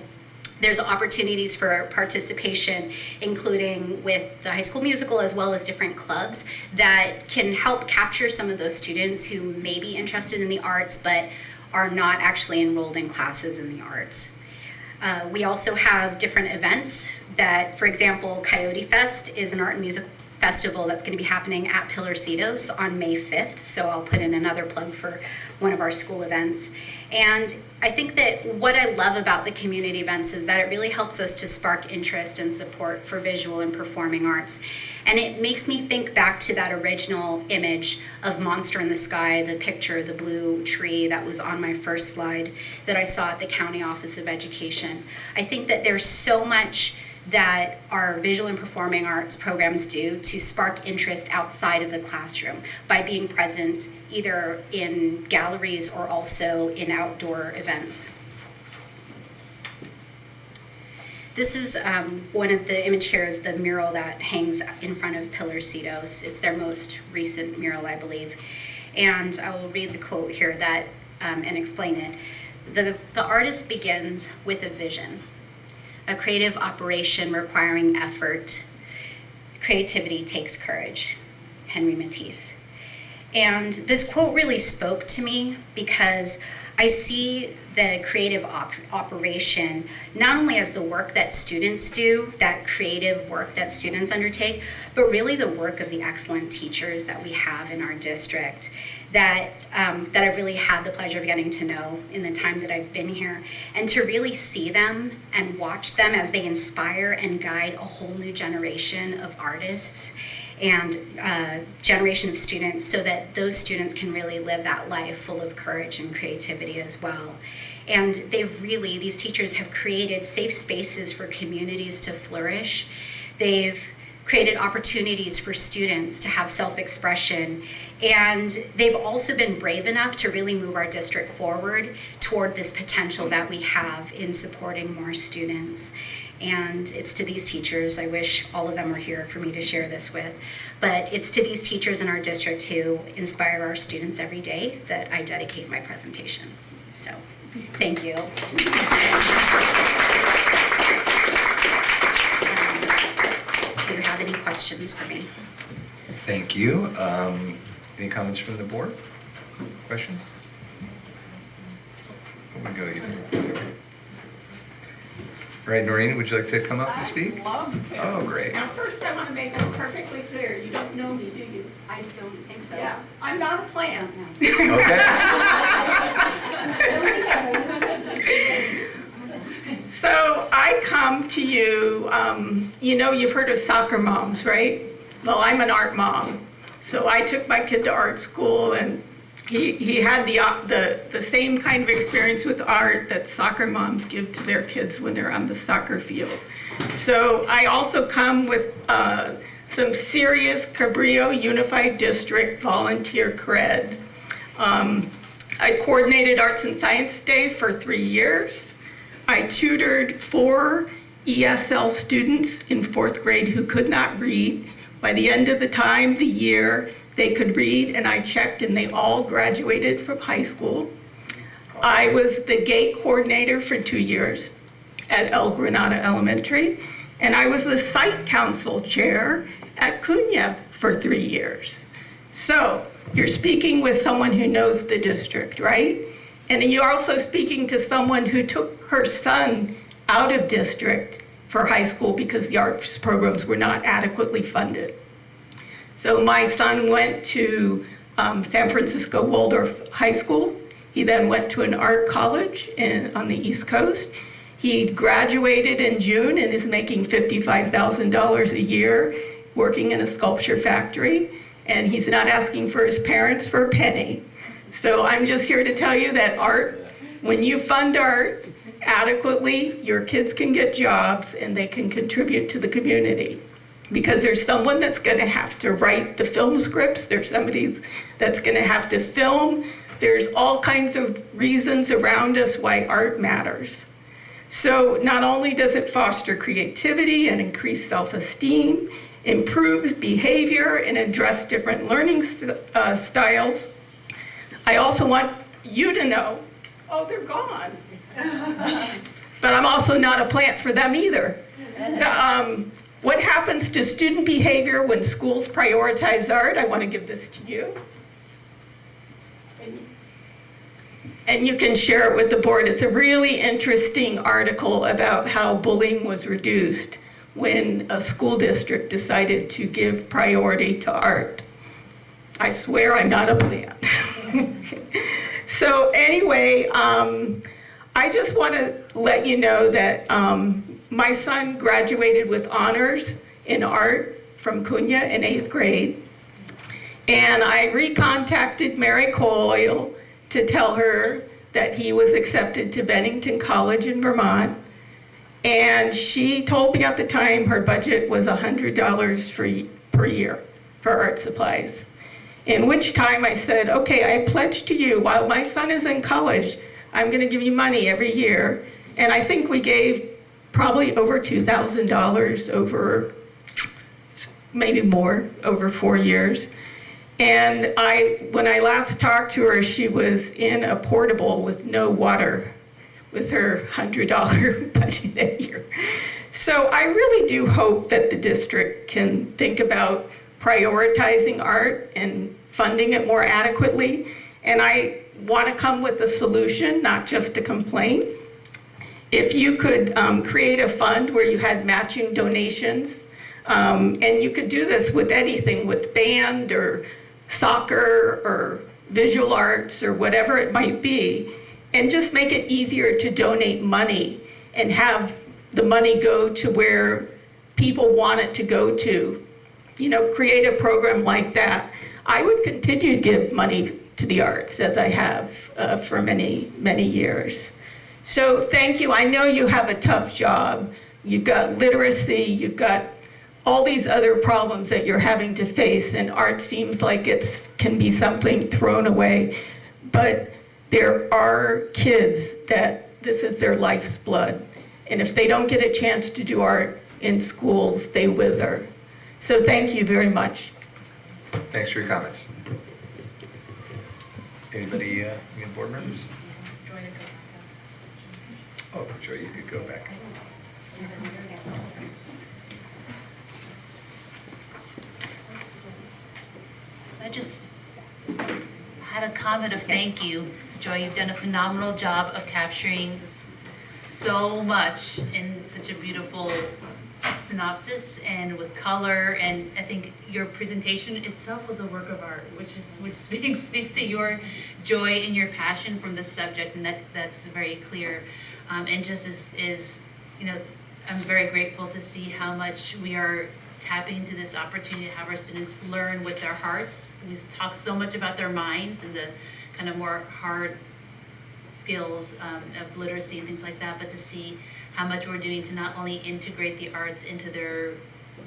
[SPEAKER 4] There's opportunities for participation, including with the high school musical as well as different clubs that can help capture some of those students who may be interested in the arts but are not actually enrolled in classes in the arts. We also have different events that, for example, Coyote Fest is an art and music festival that's going to be happening at Pillarcitos on May 5th, so I'll put in another plug for one of our school events. And I think that what I love about the community events is that it really helps us to spark interest and support for visual and performing arts. And it makes me think back to that original image of Monster in the Sky, the picture, the blue tree that was on my first slide that I saw at the County Office of Education. I think that there's so much that our visual and performing arts programs do to spark interest outside of the classroom by being present either in galleries or also in outdoor events. This is one of the image here is the mural that hangs in front of Pillarcitos. It's their most recent mural, I believe. And I will read the quote here that and explain it. The artist begins with a vision, a creative operation requiring effort. Creativity takes courage. Henry Matisse. And this quote really spoke to me because I see the creative operation not only as the work that students do, that creative work that students undertake, but really the work of the excellent teachers that we have in our district that I've really had the pleasure of getting to know in the time that I've been here, and to really see them and watch them as they inspire and guide a whole new generation of artists and generation of students so that those students can really live that life full of courage and creativity as well. And these teachers have created safe spaces for communities to flourish. They've created opportunities for students to have self-expression. And they've also been brave enough to really move our district forward toward this potential that we have in supporting more students. And it's to these teachers, I wish all of them were here for me to share this with, but it's to these teachers in our district who inspire our students every day that I dedicate my presentation. So, thank you. Do you have any questions for me?
[SPEAKER 1] Thank you. Any comments from the board? Questions? We'll go either. All right, Noreen, would you like to come up and speak?
[SPEAKER 15] I'd love to.
[SPEAKER 1] Oh, great.
[SPEAKER 15] Now, first, I want to make it perfectly clear. You don't know me, do you?
[SPEAKER 6] I don't think so.
[SPEAKER 15] Yeah, I'm not a plant.
[SPEAKER 1] Okay.
[SPEAKER 15] So I come to you, you've heard of soccer moms, right? Well, I'm an art mom. So I took my kid to art school, and he had the same kind of experience with art that soccer moms give to their kids when they're on the soccer field. So I also come with some serious Cabrillo Unified District volunteer cred. I coordinated Arts and Science Day for 3 years. I tutored 4 ESL students in 4th grade who could not read. By the end of the year, they could read, and I checked, and they all graduated from high school. I was the gate coordinator for 2 years at El Granada Elementary, and I was the site council chair at Cunha for 3 years. So you're speaking with someone who knows the district, right? And you're also speaking to someone who took her son out of district for high school because the arts programs were not adequately funded. So my son went to San Francisco Waldorf High School. He then went to an art college on the East Coast. He graduated in June and is making $55,000 a year working in a sculpture factory, and he's not asking for his parents for a penny. So I'm just here to tell you that art, when you fund art adequately, your kids can get jobs and they can contribute to the community. Because there's someone that's going to have to write the film scripts, there's somebody that's going to have to film. There's all kinds of reasons around us why art matters. So not only does it foster creativity and increase self-esteem, improves behavior and address different learning styles, I also want you to know, oh, they're gone. but I'm also not a plant for them either. What happens to student behavior when schools prioritize art? I want to give this to you. And you can share it with the board. It's a really interesting article about how bullying was reduced when a school district decided to give priority to art. I swear I'm not a plant. So anyway, I just want to let you know that my son graduated with honors in art from Cunha in 8th grade. And I recontacted Mary Coyle to tell her that he was accepted to Bennington College in Vermont. And she told me at the time her budget was $100 per year for art supplies. In which time I said, okay, I pledge to you, while my son is in college, I'm gonna give you money every year. And I think we gave probably over $2,000 over, maybe more, over 4 years. And when I last talked to her, she was in a portable with no water with her $100 budget a year. So I really do hope that the district can think about prioritizing art and funding it more adequately. And I want to come with a solution, not just a complaint. If you could create a fund where you had matching donations, and you could do this with anything, with band or soccer or visual arts or whatever it might be, and just make it easier to donate money and have the money go to where people want it to go to. You know, create a program like that. I would continue to give money to the arts as I have for many, many years. So thank you. I know you have a tough job. You've got literacy, you've got all these other problems that you're having to face, and art seems like it can be something thrown away. But there are kids that this is their life's blood. And if they don't get a chance to do art in schools, they wither. So thank you very much.
[SPEAKER 1] Thanks for your comments. Anybody, any board members? Oh, sure, you could go back.
[SPEAKER 16] I just had a comment of thank you. Joy, you've done a phenomenal job of capturing so much in such a beautiful synopsis and with color, and I think your presentation itself was a work of art, which speaks to your joy and your passion from the subject, and that's very clear. And just is, you know, I'm very grateful to see how much we are tapping into this opportunity to have our students learn with their hearts. We talk so much about their minds and the kind of more hard skills of literacy and things like that, but to see how much we're doing to not only integrate the arts into their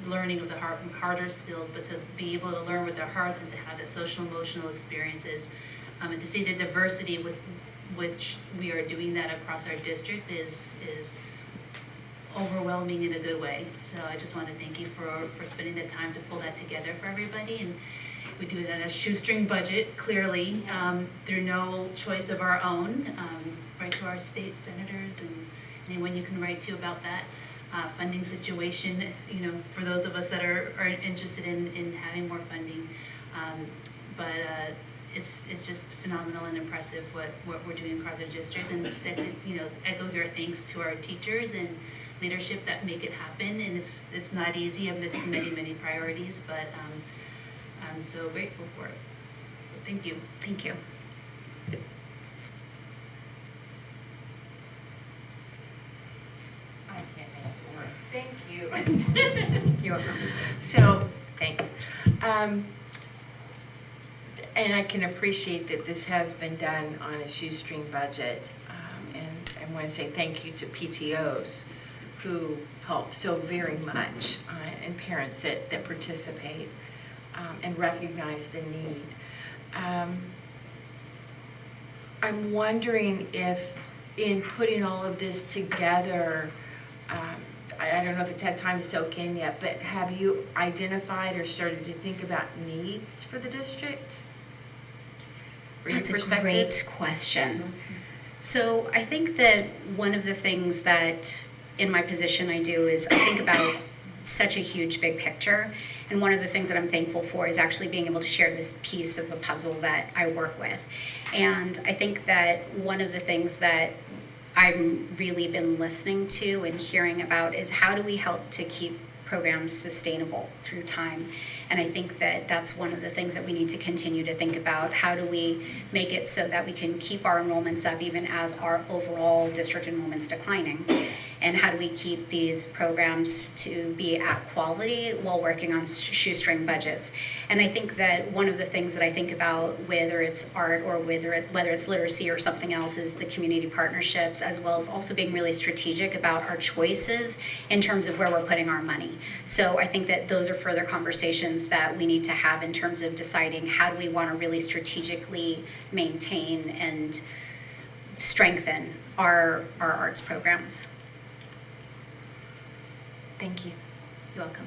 [SPEAKER 16] learning of the harder skills, but to be able to learn with their hearts and to have the social emotional experiences, and to see the diversity with which we are doing that across our district is overwhelming in a good way. So I just want to thank you for spending the time to pull that together for everybody. And we do it on a shoestring budget, clearly, through no choice of our own, right to our state senators and anyone you can write to about that funding situation, you know, for those of us that are interested in having more funding. But it's just phenomenal and impressive what we're doing across our district. And second, you know, echo your thanks to our teachers and leadership that make it happen. And it's not easy amidst many, many priorities, but I'm so grateful for it. So thank you.
[SPEAKER 4] Thank you.
[SPEAKER 17] I can't make it work. Thank you.
[SPEAKER 4] You're welcome.
[SPEAKER 17] So, thanks. And I can appreciate that this has been done on a shoestring budget. And I want to say thank you to PTOs who help so very much, and parents that participate and recognize the need. I'm wondering if in putting all of this together, I don't know if it's had time to soak in yet, but have you identified or started to think about needs for the district?
[SPEAKER 4] That's a great question. So I think that one of the things that in my position I do is I think about such a huge big picture. And one of the things that I'm thankful for is actually being able to share this piece of a puzzle that I work with. And I think that one of the things that I've really been listening to and hearing about is how do we help to keep programs sustainable through time. And I think that that's one of the things that we need to continue to think about. How do we make it so that we can keep our enrollments up even as our overall district enrollment's declining? And how do we keep these programs to be at quality while working on shoestring budgets? And I think that one of the things that I think about, whether it's art or whether it's literacy or something else, is the community partnerships, as well as also being really strategic about our choices in terms of where we're putting our money. So I think that those are further conversations that we need to have in terms of deciding how do we want to really strategically maintain and strengthen our arts programs.
[SPEAKER 17] Thank you.
[SPEAKER 4] You're welcome.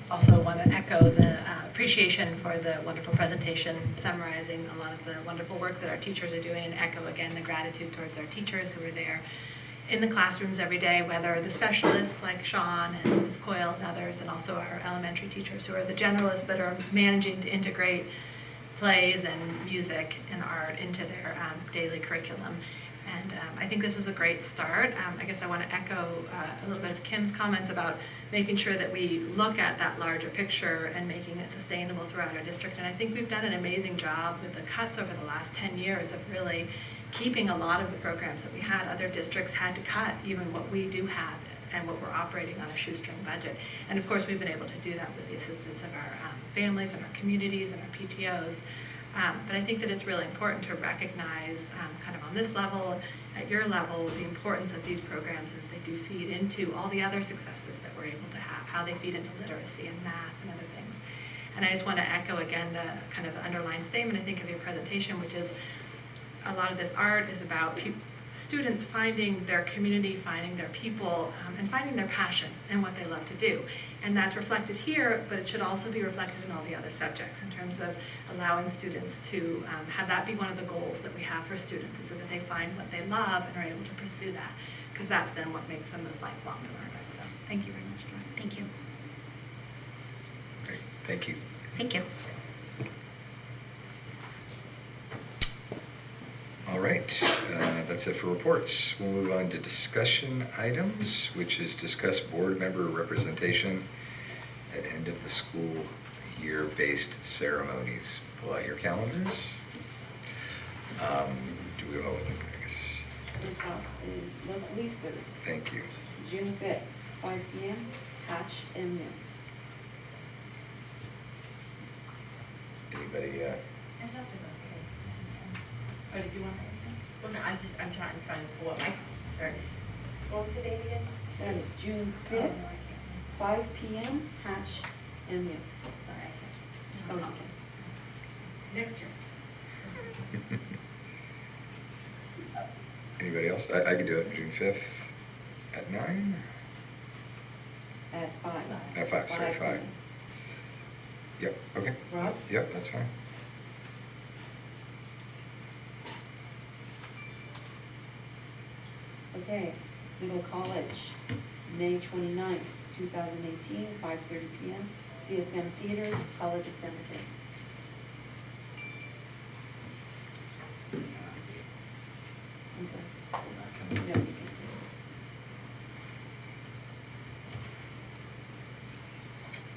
[SPEAKER 6] Also want to echo the appreciation for the wonderful presentation summarizing a lot of the wonderful work that our teachers are doing, and echo again the gratitude towards our teachers who are there in the classrooms every day, whether the specialists like Sean and Ms. Coyle and others, and also our elementary teachers who are the generalists but are managing to integrate plays and music and art into their daily curriculum. And I think this was a great start. I guess I want to echo a little bit of Kim's comments about making sure that we look at that larger picture and making it sustainable throughout our district. And I think we've done an amazing job with the cuts over the last 10 years of really keeping a lot of the programs that we had. Other districts had to cut even what we do have and what we're operating on a shoestring budget. And of course, we've been able to do that with the assistance of our families and our communities and our PTOs. But I think that it's really important to recognize kind of on this level, at your level, the importance of these programs, and that they do feed into all the other successes that we're able to have, how they feed into literacy and math and other things. And I just want to echo again the kind of the underlying statement, I think, of your presentation, which is a lot of this art is about students finding their community, finding their people, and finding their passion and what they love to do. And that's reflected here, but it should also be reflected in all the other subjects in terms of allowing students to have that be one of the goals that we have for students, is so that they find what they love and are able to pursue that, because that's then what makes them those lifelong learners. So thank you very much, Joy.
[SPEAKER 4] Thank you.
[SPEAKER 1] Great, thank you.
[SPEAKER 4] Thank you.
[SPEAKER 1] All right, that's it for reports. We'll move on to discussion items, which is discuss board member representation at end of the school year based ceremonies. Pull out your calendars. Do we know, I guess?
[SPEAKER 11] First off is Los Listos.
[SPEAKER 1] Thank you.
[SPEAKER 11] June 5th, 5 p.m., Hatch and Mill.
[SPEAKER 1] Anybody,
[SPEAKER 17] I'd love to go. Or did you want anything? Well, no, I'm trying to pull up my, sorry. What was the date again?
[SPEAKER 11] That is June 5th, 5 p.m., Hatch and Mill.
[SPEAKER 17] Sorry, I can't.
[SPEAKER 11] Oh, okay.
[SPEAKER 17] Next year.
[SPEAKER 1] anybody else? I could do it June 5th at 9?
[SPEAKER 11] At 5.
[SPEAKER 1] At 5, sorry, 5. Yep, okay.
[SPEAKER 11] Rob?
[SPEAKER 1] Yep, that's fine.
[SPEAKER 11] Okay, Middle College, May 29th, 2018, 5:30 p.m., CSM Theater, College of San Mateo. I'm sorry. No, you can.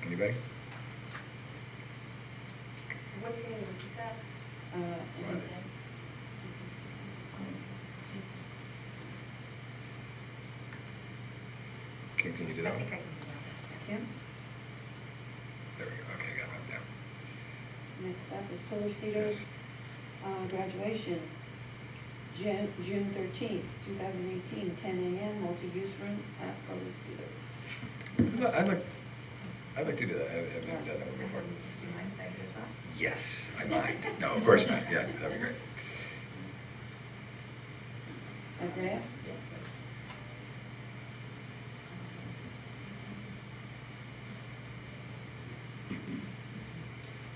[SPEAKER 1] Anybody?
[SPEAKER 17] What day is that?
[SPEAKER 11] Tuesday.
[SPEAKER 1] Can you do that one?
[SPEAKER 17] I think I can do that.
[SPEAKER 11] Kim?
[SPEAKER 1] There we go, okay, got it down.
[SPEAKER 11] Next up is Fuller Cedars graduation, June 13th, 2018, 10 a.m., multi-use room at Fuller Cedars.
[SPEAKER 1] I'd like to do that. I've never done that one before.
[SPEAKER 17] Do you mind if I do as well?
[SPEAKER 1] Yes, I mind. No, of course not. Yeah, that'd be great.
[SPEAKER 11] Andrea?
[SPEAKER 17] Yes,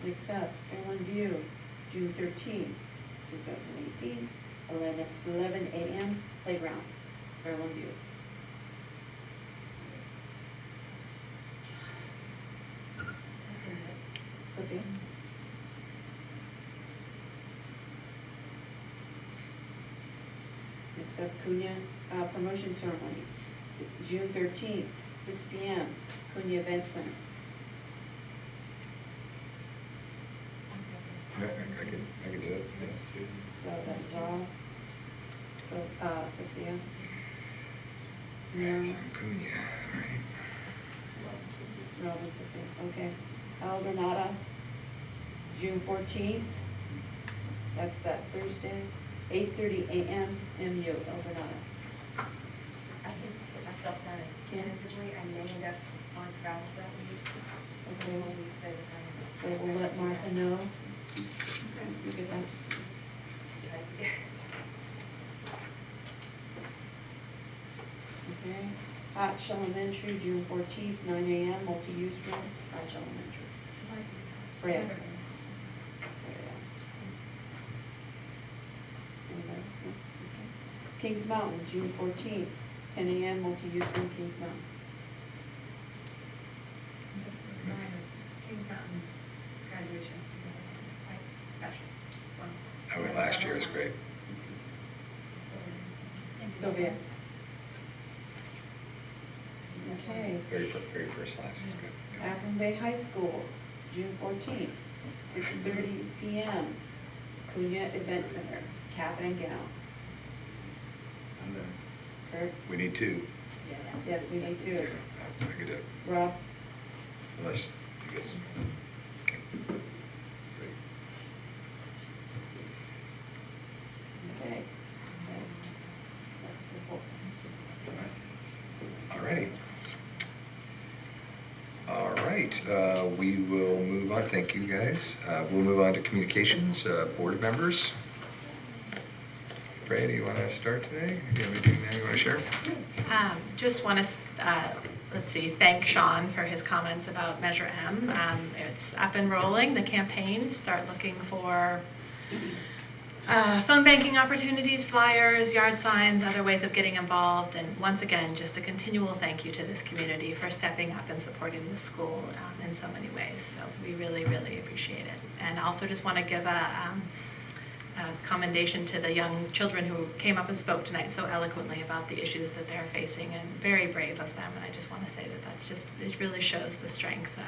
[SPEAKER 11] Next up, Fairland View, June 13th, 2018, 11 a.m. playground, Fairland View. Sophia? Next up, Cunha promotion ceremony, June 13th, 6 p.m., Cunha Event Center.
[SPEAKER 1] Yeah, I can do it, yes, too.
[SPEAKER 11] So that's Rob. So, Sophia. No.
[SPEAKER 1] Cunha, all right.
[SPEAKER 11] Rob and Sophia, okay. El Granada, June 14th. That's that Thursday, 8:30 a.m. MU, El Granada.
[SPEAKER 18] I can put myself down as tentatively, I may end up on travel that week.
[SPEAKER 11] Okay. So we'll let Martha know. You get that? Okay. Hotch Elementary, June 14th, 9 a.m., multi-use room, Hotch Elementary. Fred. Kings Mountain, June 14th, 10 a.m., multi-use room, Kings Mountain.
[SPEAKER 18] Kings Mountain graduation, it's quite special.
[SPEAKER 1] I went last year, it was great.
[SPEAKER 11] Sylvia. Okay.
[SPEAKER 1] Very personalized, it's good.
[SPEAKER 11] Akron Bay High School, June 14th, 6:30 p.m., Cunha Event Center, cap and gown.
[SPEAKER 1] I'm done.
[SPEAKER 11] Kurt?
[SPEAKER 1] We need two.
[SPEAKER 11] Yes, we need two.
[SPEAKER 1] I could do it,
[SPEAKER 11] Rob?
[SPEAKER 1] unless you guys. Okay. Great.
[SPEAKER 11] Okay. That's the whole.
[SPEAKER 1] All righty. All right, we will move on, thank you guys. We'll move on to communications, board members. Freya, do you want to start today? Do you have anything that you want to share?
[SPEAKER 6] Just want to, let's see, thank Sean for his comments about Measure M. It's up and rolling, the campaign, start looking for phone banking opportunities, flyers, yard signs, other ways of getting involved. And once again, just a continual thank you to this community for stepping up and supporting the school in so many ways. So we really, really appreciate it. And also just want to give a commendation to the young children who came up and spoke tonight so eloquently about the issues that they're facing, and very brave of them. And I just want to say that that's just, it really shows the strength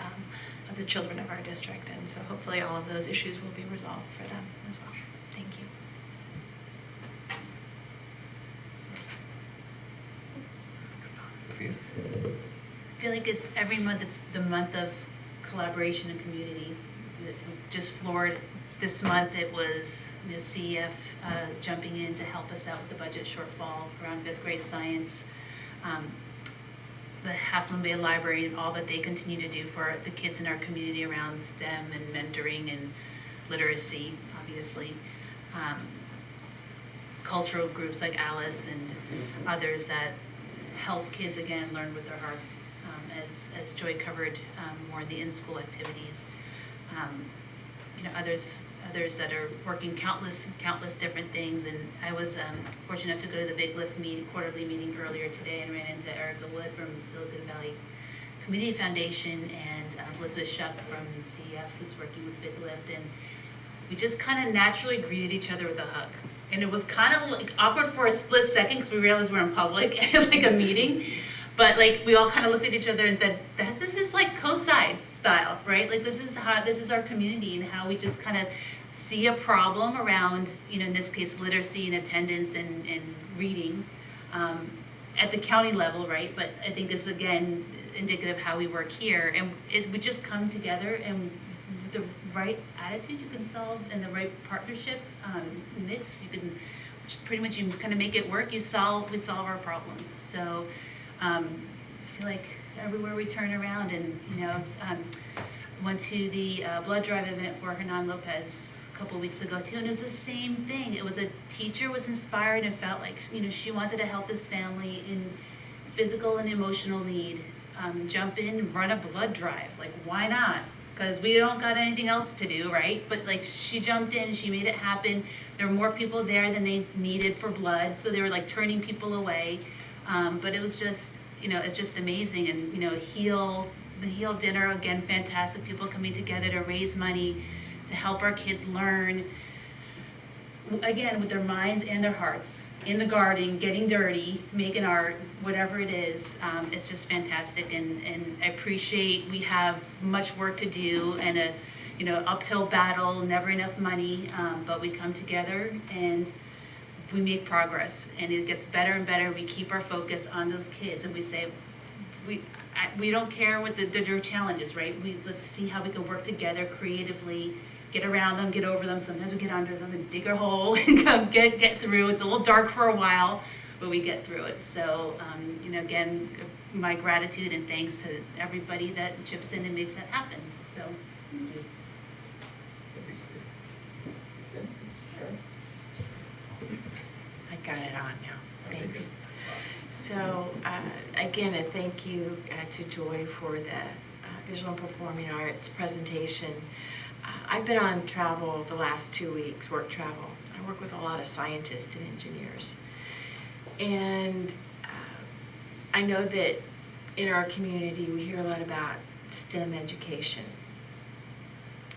[SPEAKER 6] of the children of our district. And so hopefully all of those issues will be resolved for them as well. Thank you.
[SPEAKER 1] Sophia?
[SPEAKER 16] I feel like it's every month, it's the month of collaboration and community. Just floored. This month it was CEF jumping in to help us out with the budget shortfall around fifth grade science. The Half Moon Bay Library and all that they continue to do for the kids in our community around STEM and mentoring and literacy, obviously. Cultural groups like Alice and others that help kids again learn with their hearts, as Joy covered more in the in-school activities. Others that are working countless different things. And I was fortunate enough to go to the Big Lift quarterly meeting earlier today and ran into Erica Wood from Silicon Valley Community Foundation and Elizabeth Shuck from CEF, who's working with Big Lift. And we just kind of naturally greeted each other with a hug. And it was kind of like awkward for a split second because we realized we're in public, like a meeting. But like we all kind of looked at each other and said, this is like COSI style, right? Like this is our community and how we just kind of see a problem around, in this case, literacy and attendance and reading at the county level, right? But I think it's again indicative of how we work here, and we just come together, and with the right attitude you can solve, and the right partnership mix, you can just pretty much, you kind of make it work. We solve our problems. So I feel like everywhere we turn around, and went to the blood drive event for Hernan Lopez a couple weeks ago too, and it was the same thing. It was a teacher was inspired and felt like she wanted to help this family in physical and emotional need. Jump in and run a blood drive. Like, why not? because we don't got anything else to do, right? But like she jumped in, she made it happen. There were more people there than they needed for blood, so they were like turning people away. But it was just, it's just amazing. And, the Heal dinner, again, fantastic. People coming together to raise money to help our kids learn, again, with their minds and their hearts, in the garden, getting dirty, making art, whatever it is. It's just fantastic, and I appreciate we have much work to do and a uphill battle, never enough money, but we come together and we make progress, and it gets better and better. We keep our focus on those kids, and we say, we don't care what their challenges, right? Let's see how we can work together creatively, get around them, get over them. Sometimes we get under them and dig a hole and get through. It's a little dark for a while, but we get through it. So, again, my gratitude and thanks to everybody that chips in and makes that happen. So, thank you.
[SPEAKER 17] I got it on now. Thanks. So, again, a thank you to Joy for the Visual and Performing Arts presentation. I've been on travel the last 2 weeks, work travel. I work with a lot of scientists and engineers. And I know that in our community we hear a lot about STEM education.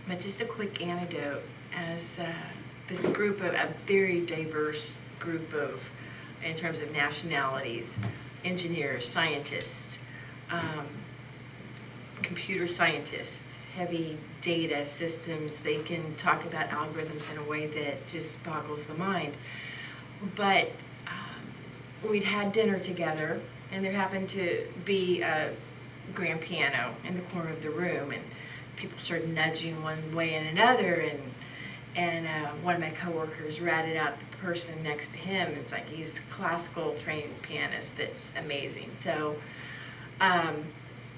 [SPEAKER 17] But just a quick anecdote, as this group of a very diverse group of, in terms of nationalities, engineers, scientists, computer scientists, heavy data systems. They can talk about algorithms in a way that just boggles the mind. But we'd had dinner together, and there happened to be a grand piano in the corner of the room, and people started nudging one way and another, and one of my coworkers ratted out the person next to him. It's like he's a classical trained pianist that's amazing. So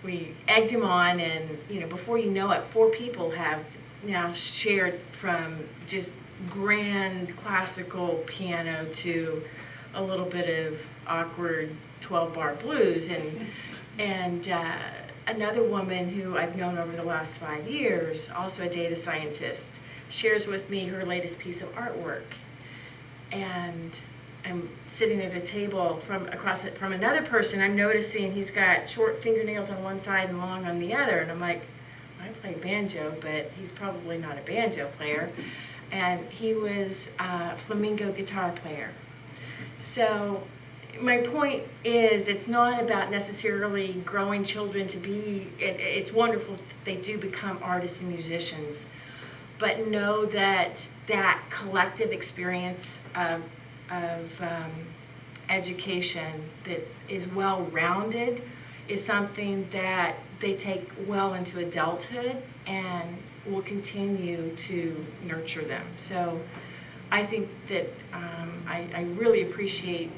[SPEAKER 17] we egged him on, and before you know it, 4 people have now shared from just grand classical piano to a little bit of awkward 12-bar blues, and another woman who I've known over the last 5 years, also a data scientist, shares with me her latest piece of artwork. And I'm sitting at a table from across it from another person. I'm noticing he's got short fingernails on one side and long on the other. And I'm like, I play banjo, but he's probably not a banjo player. And he was a flamenco guitar player. So my point is, it's not about necessarily growing children to be, it's wonderful that they do become artists and musicians, but know that that collective experience of education that is well-rounded is something that they take well into adulthood and will continue to nurture them. So I think that I really appreciate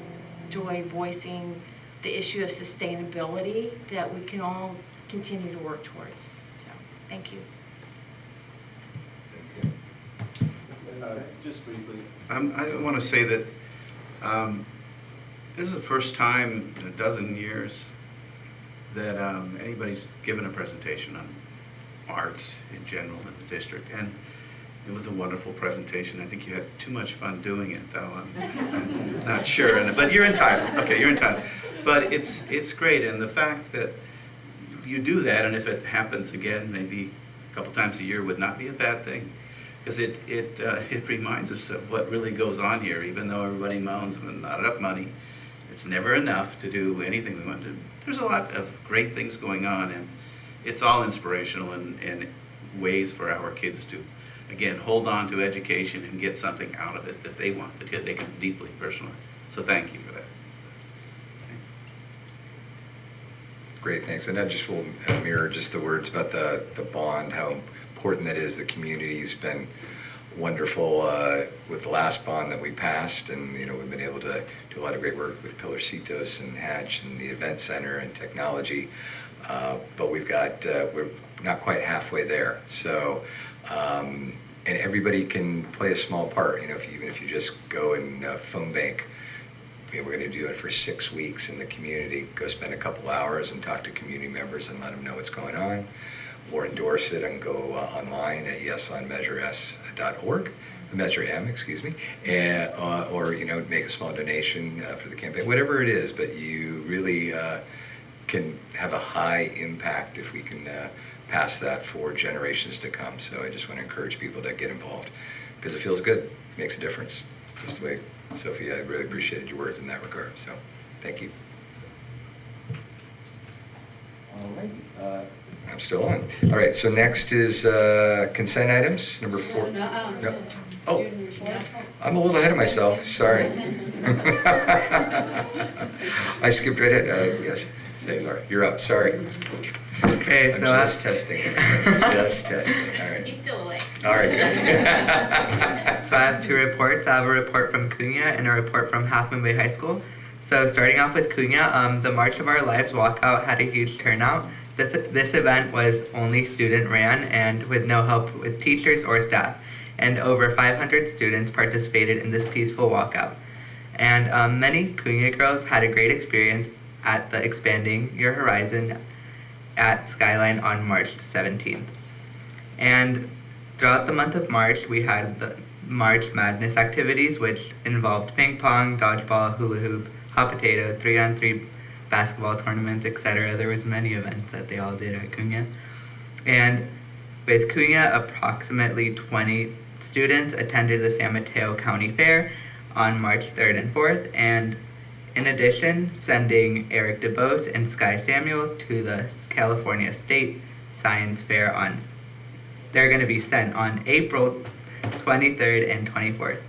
[SPEAKER 17] Joy voicing the issue of sustainability that we can all continue to work towards. So, thank you.
[SPEAKER 19] Just briefly, I want to say that this is the first time in a dozen years that anybody's given a presentation on arts in general in the district, and it was a wonderful presentation. I think you had too much fun doing it, though. I'm not sure, but you're entitled. Okay, you're entitled. But it's great, and the fact that you do that, and if it happens again, maybe a couple times a year, would not be a bad thing. Because it reminds us of what really goes on here, even though everybody moans and not enough money. It's never enough to do anything we want to do. There's a lot of great things going on, and it's all inspirational and ways for our kids to, again, hold on to education and get something out of it that they want, that they can deeply personalize. So thank you for that.
[SPEAKER 20] Great, thanks. And I just will mirror just the words about the bond, how important that is. The community's been wonderful with the last bond that we passed, and we've been able to do a lot of great work with Pilarcitos and Hatch and the event center and technology. But we're not quite halfway there. So, and everybody can play a small part. Even if you just go and phone bank. We're going to do it for 6 weeks in the community. Go spend a couple hours and talk to community members and let them know what's going on. or endorse it and go online at yesonmeasures.org. Measure M, excuse me, and, or make a small donation for the campaign, whatever it is. But you really can have a high impact if we can pass that for generations to come. So I just want to encourage people to get involved because it feels good, it makes a difference. Just the way, Sophie, I really appreciated your words in that regard. So thank you.
[SPEAKER 1] All right.
[SPEAKER 20] I'm still on. All right, so next is consent items, number 4. No. Oh, I'm a little ahead of myself, sorry. I skipped right ahead. Yes, Cesar, you're up, sorry.
[SPEAKER 21] Okay,
[SPEAKER 20] I'm
[SPEAKER 21] so
[SPEAKER 20] just testing everything, just testing, all right.
[SPEAKER 16] He's still awake.
[SPEAKER 20] All right, good.
[SPEAKER 21] So I have 2 reports. I have a report from Cunha and a report from Half Moon Bay High School. So starting off with Cunha, the March of Our Lives walkout had a huge turnout. This event was only student ran and with no help with teachers or staff. And over 500 students participated in this peaceful walkout. And many Cunha girls had a great experience at the Expanding Your Horizon at Skyline on March 17th. And throughout the month of March, we had the March Madness activities, which involved ping pong, dodgeball, hula hoop, hot potato, 3-on-3 basketball tournaments, etc. There was many events that they all did at Cunha. And with Cunha, approximately 20 students attended the San Mateo County Fair on March 3rd and 4th, and in addition, sending Eric DeBose and Sky Samuels to the California State Science Fair they're going to be sent on April 23rd and 24th.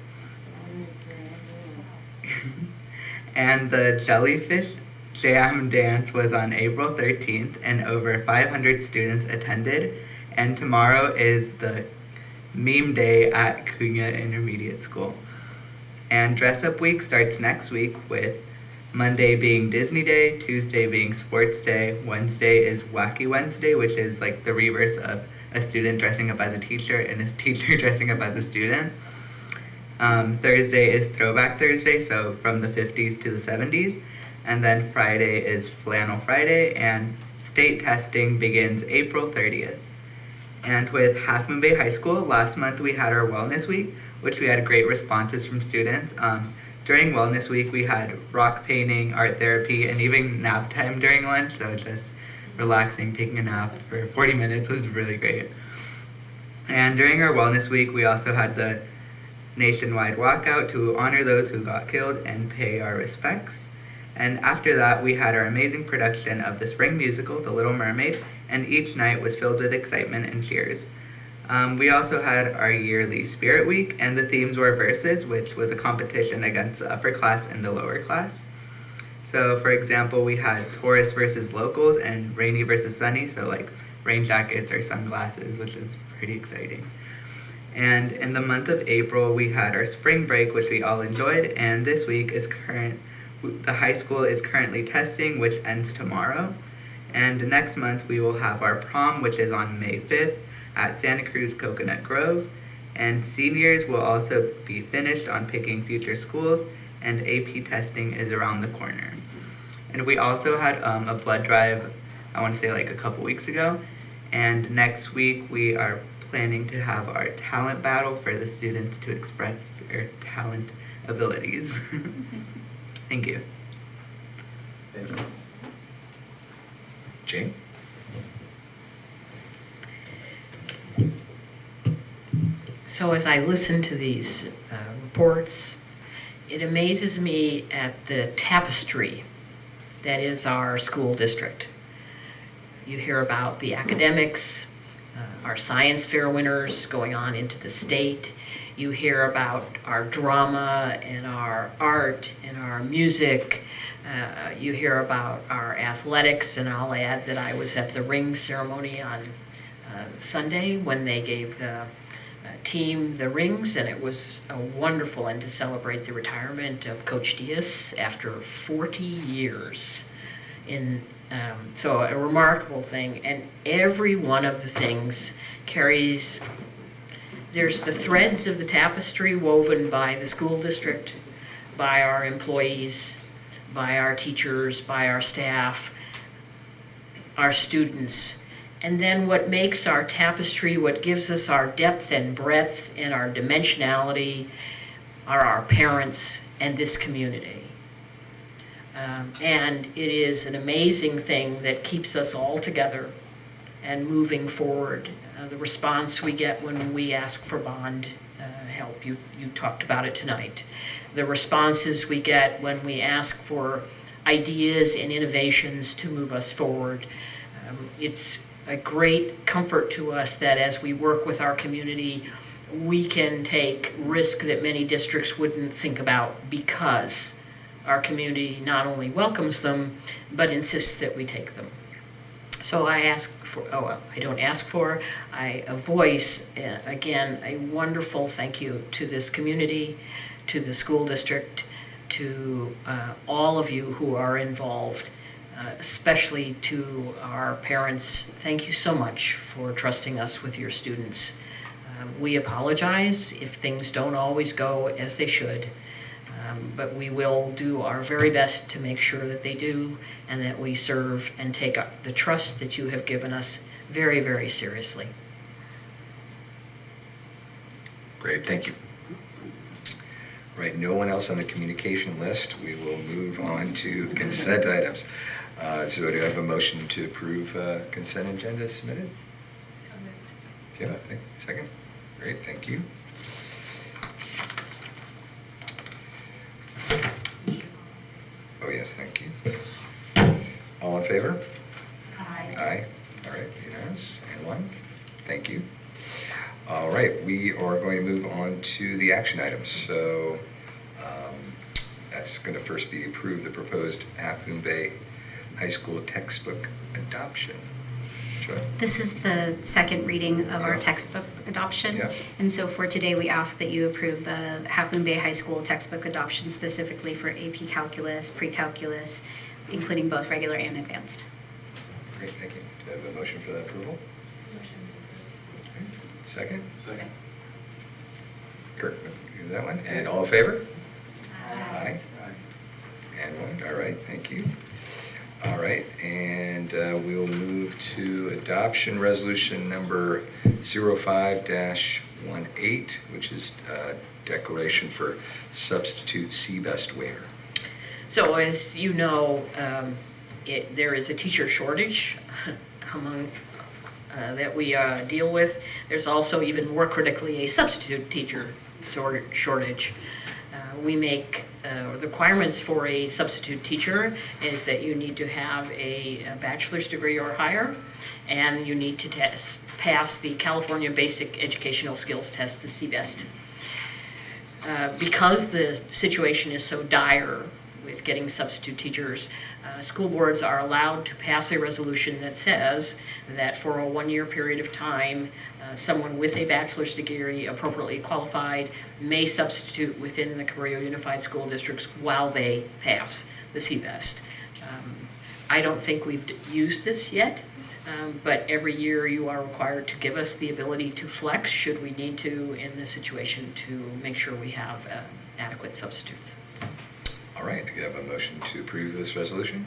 [SPEAKER 21] And the Jellyfish Jam Dance was on April 13th, and over 500 students attended, and tomorrow is the Meme Day at Cunha Intermediate School. And Dress Up Week starts next week with Monday being Disney Day, Tuesday being Sports Day, Wednesday is Wacky Wednesday, which is like the reverse of a student dressing up as a teacher and a teacher dressing up as a student. Thursday is Throwback Thursday, so from the 50s to the 70s. And then Friday is Flannel Friday, and state testing begins April 30th. And with Half Moon Bay High School, last month we had our Wellness Week, which we had great responses from students. During Wellness Week, we had rock painting, art therapy, and even nap time during lunch, so just relaxing, taking a nap for 40 minutes was really great. And during our Wellness Week, we also had the nationwide walkout to honor those who got killed and pay our respects. And after that, we had our amazing production of the spring musical, The Little Mermaid, and each night was filled with excitement and cheers. We also had our yearly Spirit Week, and the themes were Verses, which was a competition against the upper class and the lower class. So, for example, we had Taurus versus Locals and Rainy versus Sunny, so like rain jackets or sunglasses, which is pretty exciting. And in the month of April, we had our spring break, which we all enjoyed, and this week the high school is currently testing, which ends tomorrow. And next month, we will have our prom, which is on May 5th at Santa Cruz Coconut Grove. And seniors will also be finished on picking future schools, and AP testing is around the corner. And we also had a blood drive, I want to say like a couple weeks ago. And next week, we are planning to have our talent battle for the students to express their talent abilities. Thank you.
[SPEAKER 1] Thank you.
[SPEAKER 20] Jane?
[SPEAKER 22] So as I listen to these reports, it amazes me at the tapestry that is our school district. You hear about the academics, our science fair winners going on into the state. You hear about our drama and our art and our music. You hear about our athletics, and I'll add that I was at the ring ceremony on Sunday when they gave the team the rings, and it was wonderful, and to celebrate the retirement of Coach Diaz after 40 years. So a remarkable thing, and every one of the things carries, there's the threads of the tapestry woven by the school district, by our employees, by our teachers, by our staff, our students, And then what makes our tapestry, what gives us our depth and breadth and our dimensionality are our parents and this community. And it is an amazing thing that keeps us all together and moving forward. The response we get when we ask for bond help, you talked about it tonight. The responses we get when we ask for ideas and innovations to move us forward. It's a great comfort to us that as we work with our community, we can take risk that many districts wouldn't think about because our community not only welcomes them, but insists that we take them. So I voice, again, a wonderful thank you to this community, to the school district, to all of you who are involved, especially to our parents. Thank you so much for trusting us with your students. We apologize if things don't always go as they should. But we will do our very best to make sure that they do and that we serve and take the trust that you have given us very, very seriously.
[SPEAKER 20] Great, thank you. Right, no one else on the communication list. We will move on to consent items. So do I have a motion to approve consent agenda submitted?
[SPEAKER 6] So moved.
[SPEAKER 20] Tim, second? Great, thank you. Oh, yes, thank you. All in favor?
[SPEAKER 6] Aye.
[SPEAKER 20] Aye. All right, unanimous. And one. Thank you. All right, we are going to move on to the action items. So that's going to first be approve the proposed Half Moon Bay High School textbook adoption. Joy?
[SPEAKER 4] This is the second reading of our textbook adoption.
[SPEAKER 20] Yeah.
[SPEAKER 4] And so for today, we ask that you approve the Half Moon Bay High School textbook adoption specifically for AP Calculus, Pre-Calculus, including both regular and advanced.
[SPEAKER 20] Great, thank you. Do I have a motion for that approval? Okay. Second?
[SPEAKER 11] Second.
[SPEAKER 20] Kurt, you do that one. And all in favor?
[SPEAKER 11] Aye.
[SPEAKER 20] And one, all right, thank you. All right, and we'll move to adoption resolution number 05-18, which is declaration for substitute CBEST waiver.
[SPEAKER 22] So as you know, there is a teacher shortage among that we deal with. There's also even more critically a substitute teacher shortage. We make the requirements for a substitute teacher is that you need to have a bachelor's degree or higher, and you need to pass the California Basic Educational Skills Test, the CBEST. Because the situation is so dire with getting substitute teachers, school boards are allowed to pass a resolution that says that for a one-year period of time, someone with a bachelor's degree appropriately qualified may substitute within the Cabrillo Unified School Districts while they pass the CBEST. I don't think we've used this yet, but every year you are required to give us the ability to flex should we need to in this situation to make sure we have adequate substitutes.
[SPEAKER 20] All right, do you have a motion to approve this resolution?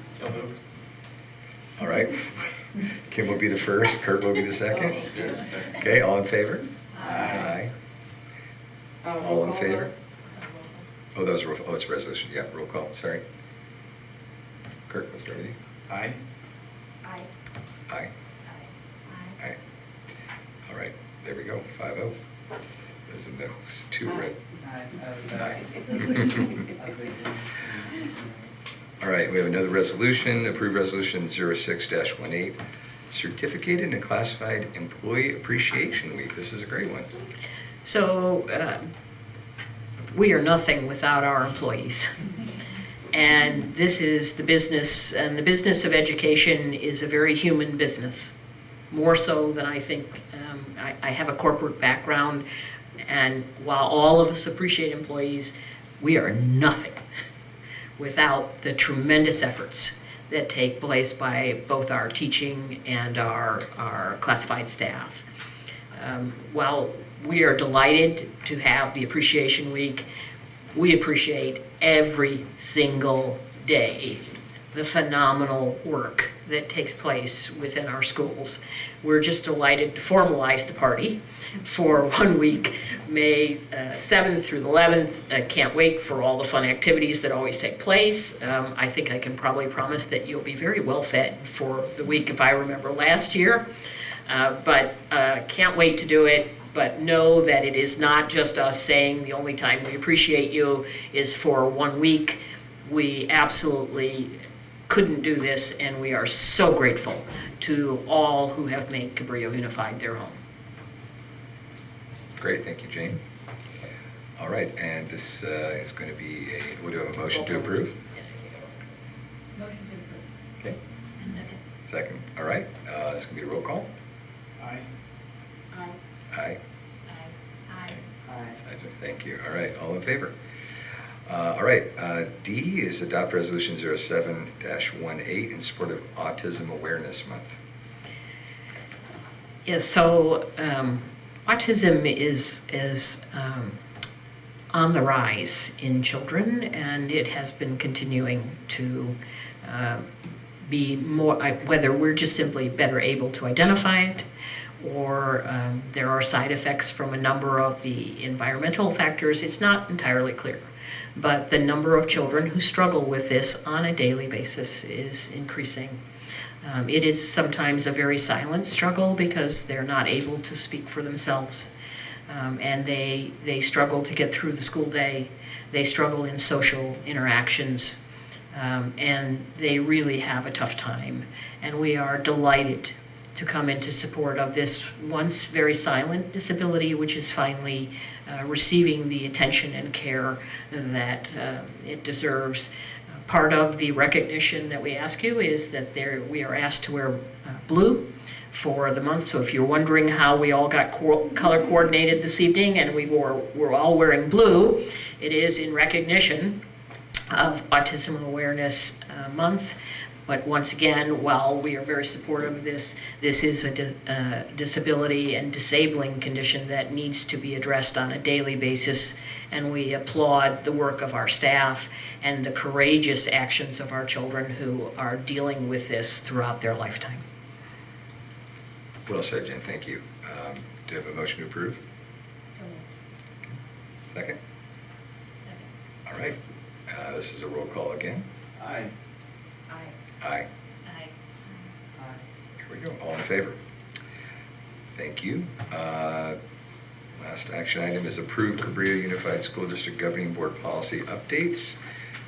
[SPEAKER 11] So moved.
[SPEAKER 20] All right. Kim will be the first, Kurt will be the second. Okay, all in favor? Aye. All in favor? Oh, that was, it's a resolution, yeah, roll call, sorry. Kurt, let's start with you.
[SPEAKER 11] Aye.
[SPEAKER 8] Aye.
[SPEAKER 20] Aye. Aye. All right, there we go, 5-0. There's two red. Aye. All right, we have another resolution, approved resolution 06-18, certificated and classified employee appreciation week. This is a great one.
[SPEAKER 22] So we are nothing without our employees. And this is the business, and the business of education is a very human business, more so than I think. I have a corporate background, and while all of us appreciate employees, we are nothing without the tremendous efforts that take place by both our teaching and our classified staff. While we are delighted to have the Appreciation Week, we appreciate every single day the phenomenal work that takes place within our schools. We're just delighted to formalize the party for 1 week, May 7th through the 11th. I can't wait for all the fun activities that always take place. I think I can probably promise that you'll be very well fed for the week if I remember last year. But can't wait to do it. But know that it is not just us saying the only time we appreciate you is for 1 week. We absolutely couldn't do this, and we are so grateful to all who have made Cabrillo Unified their home.
[SPEAKER 20] Great, thank you, Jane. All right, and this is going to be we do have a motion to approve?
[SPEAKER 16] Motion to approve.
[SPEAKER 20] Okay,
[SPEAKER 16] Second.
[SPEAKER 20] second. All right, this is going to be a roll call.
[SPEAKER 11] Aye.
[SPEAKER 16] Aye.
[SPEAKER 20] Aye.
[SPEAKER 16] Aye.
[SPEAKER 20] Aye. Thank you. All right, all in favor? All right, D is adopt resolution 07-18 in support of Autism Awareness Month.
[SPEAKER 22] Yes, so autism is on the rise in children, and it has been continuing to be more, whether we're just simply better able to identify it, or there are side effects from a number of the environmental factors. It's not entirely clear. But the number of children who struggle with this on a daily basis is increasing. It is sometimes a very silent struggle because they're not able to speak for themselves. And they struggle to get through the school day. They struggle in social interactions. And they really have a tough time. And we are delighted to come into support of this once very silent disability, which is finally receiving the attention and care that it deserves. Part of the recognition that we ask you is that we are asked to wear blue for the month. So if you're wondering how we all got color coordinated this evening and we're all wearing blue, it is in recognition of Autism Awareness Month. But once again, while we are very supportive of this, this is a disability and disabling condition that needs to be addressed on a daily basis, and we applaud the work of our staff and the courageous actions of our children who are dealing with this throughout their lifetime.
[SPEAKER 20] Well said, Jen, thank you. Do you have a motion to approve?
[SPEAKER 16] So moved.
[SPEAKER 20] Second?
[SPEAKER 16] Second.
[SPEAKER 20] All right, this is a roll call again.
[SPEAKER 11] Aye.
[SPEAKER 16] Aye.
[SPEAKER 20] Aye.
[SPEAKER 16] Aye.
[SPEAKER 20] Here we go, all in favor? Thank you. Last action item is approved Cabrillo Unified School District Governing Board policy updates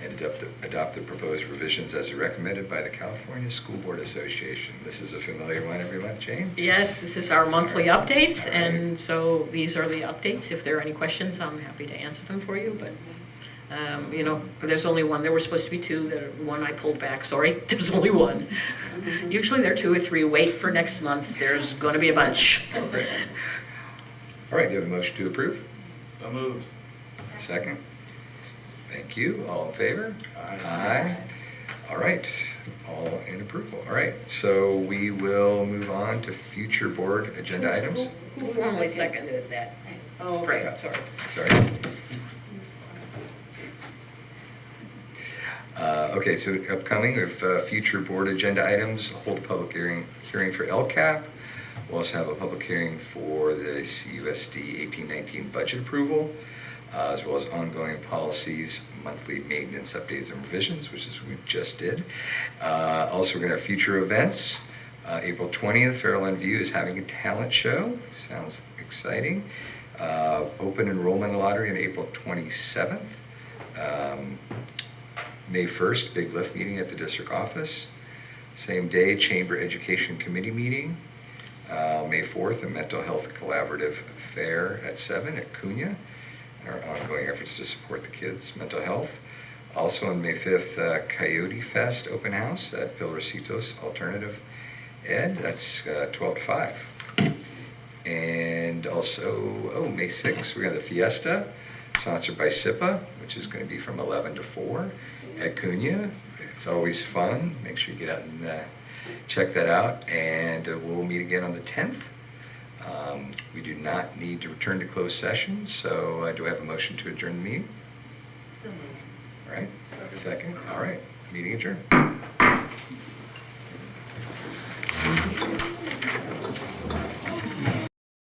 [SPEAKER 20] and adopt the proposed revisions as recommended by the California School Board Association. This is a familiar one every month, Jane?
[SPEAKER 22] Yes, this is our monthly updates,
[SPEAKER 20] All right.
[SPEAKER 22] and so these are the updates. If there are any questions, I'm happy to answer them for you, but you know, there's only one. There were supposed to be two. One I pulled back. Sorry, there's only one. Usually there are 2 or 3. Wait for next month. There's going to be a bunch.
[SPEAKER 20] All right, do you have a motion to approve?
[SPEAKER 11] So moved.
[SPEAKER 20] Second. Thank you. All in favor? Aye. All right, all in approval. All right, so we will move on to future board agenda items.
[SPEAKER 22] Who formally seconded that?
[SPEAKER 11] Oh,
[SPEAKER 22] Frank,
[SPEAKER 11] okay.
[SPEAKER 20] Sorry. Okay, so upcoming, we have future board agenda items, hold a public hearing for LCAP. We'll also have a public hearing for the CUSD 18-19 budget approval, as well as ongoing policies, monthly maintenance updates and revisions, which is what we just did. Also, we're going to have future events. April 20th, Fairland View is having a talent show. Sounds exciting. Open enrollment lottery on April 27th. May 1st, big lift meeting at the district office. Same day, Chamber Education Committee meeting. May 4th, a mental health collaborative fair at 7 at Cunha, and our ongoing efforts to support the kids' mental health. Also on May 5th, Coyote Fest open house at Bill Rosito's Alternative Ed. That's 12 to 5. And also, May 6th, we have the Fiesta, sponsored by SIPA, which is going to be from 11 to 4 at Cunha. It's always fun. Make sure you get out and check that out. And we'll meet again on the 10th. We do not need to return to closed session, so do I have a motion to adjourn the meeting?
[SPEAKER 16] So moved.
[SPEAKER 20] All right, second. All right, meeting adjourned.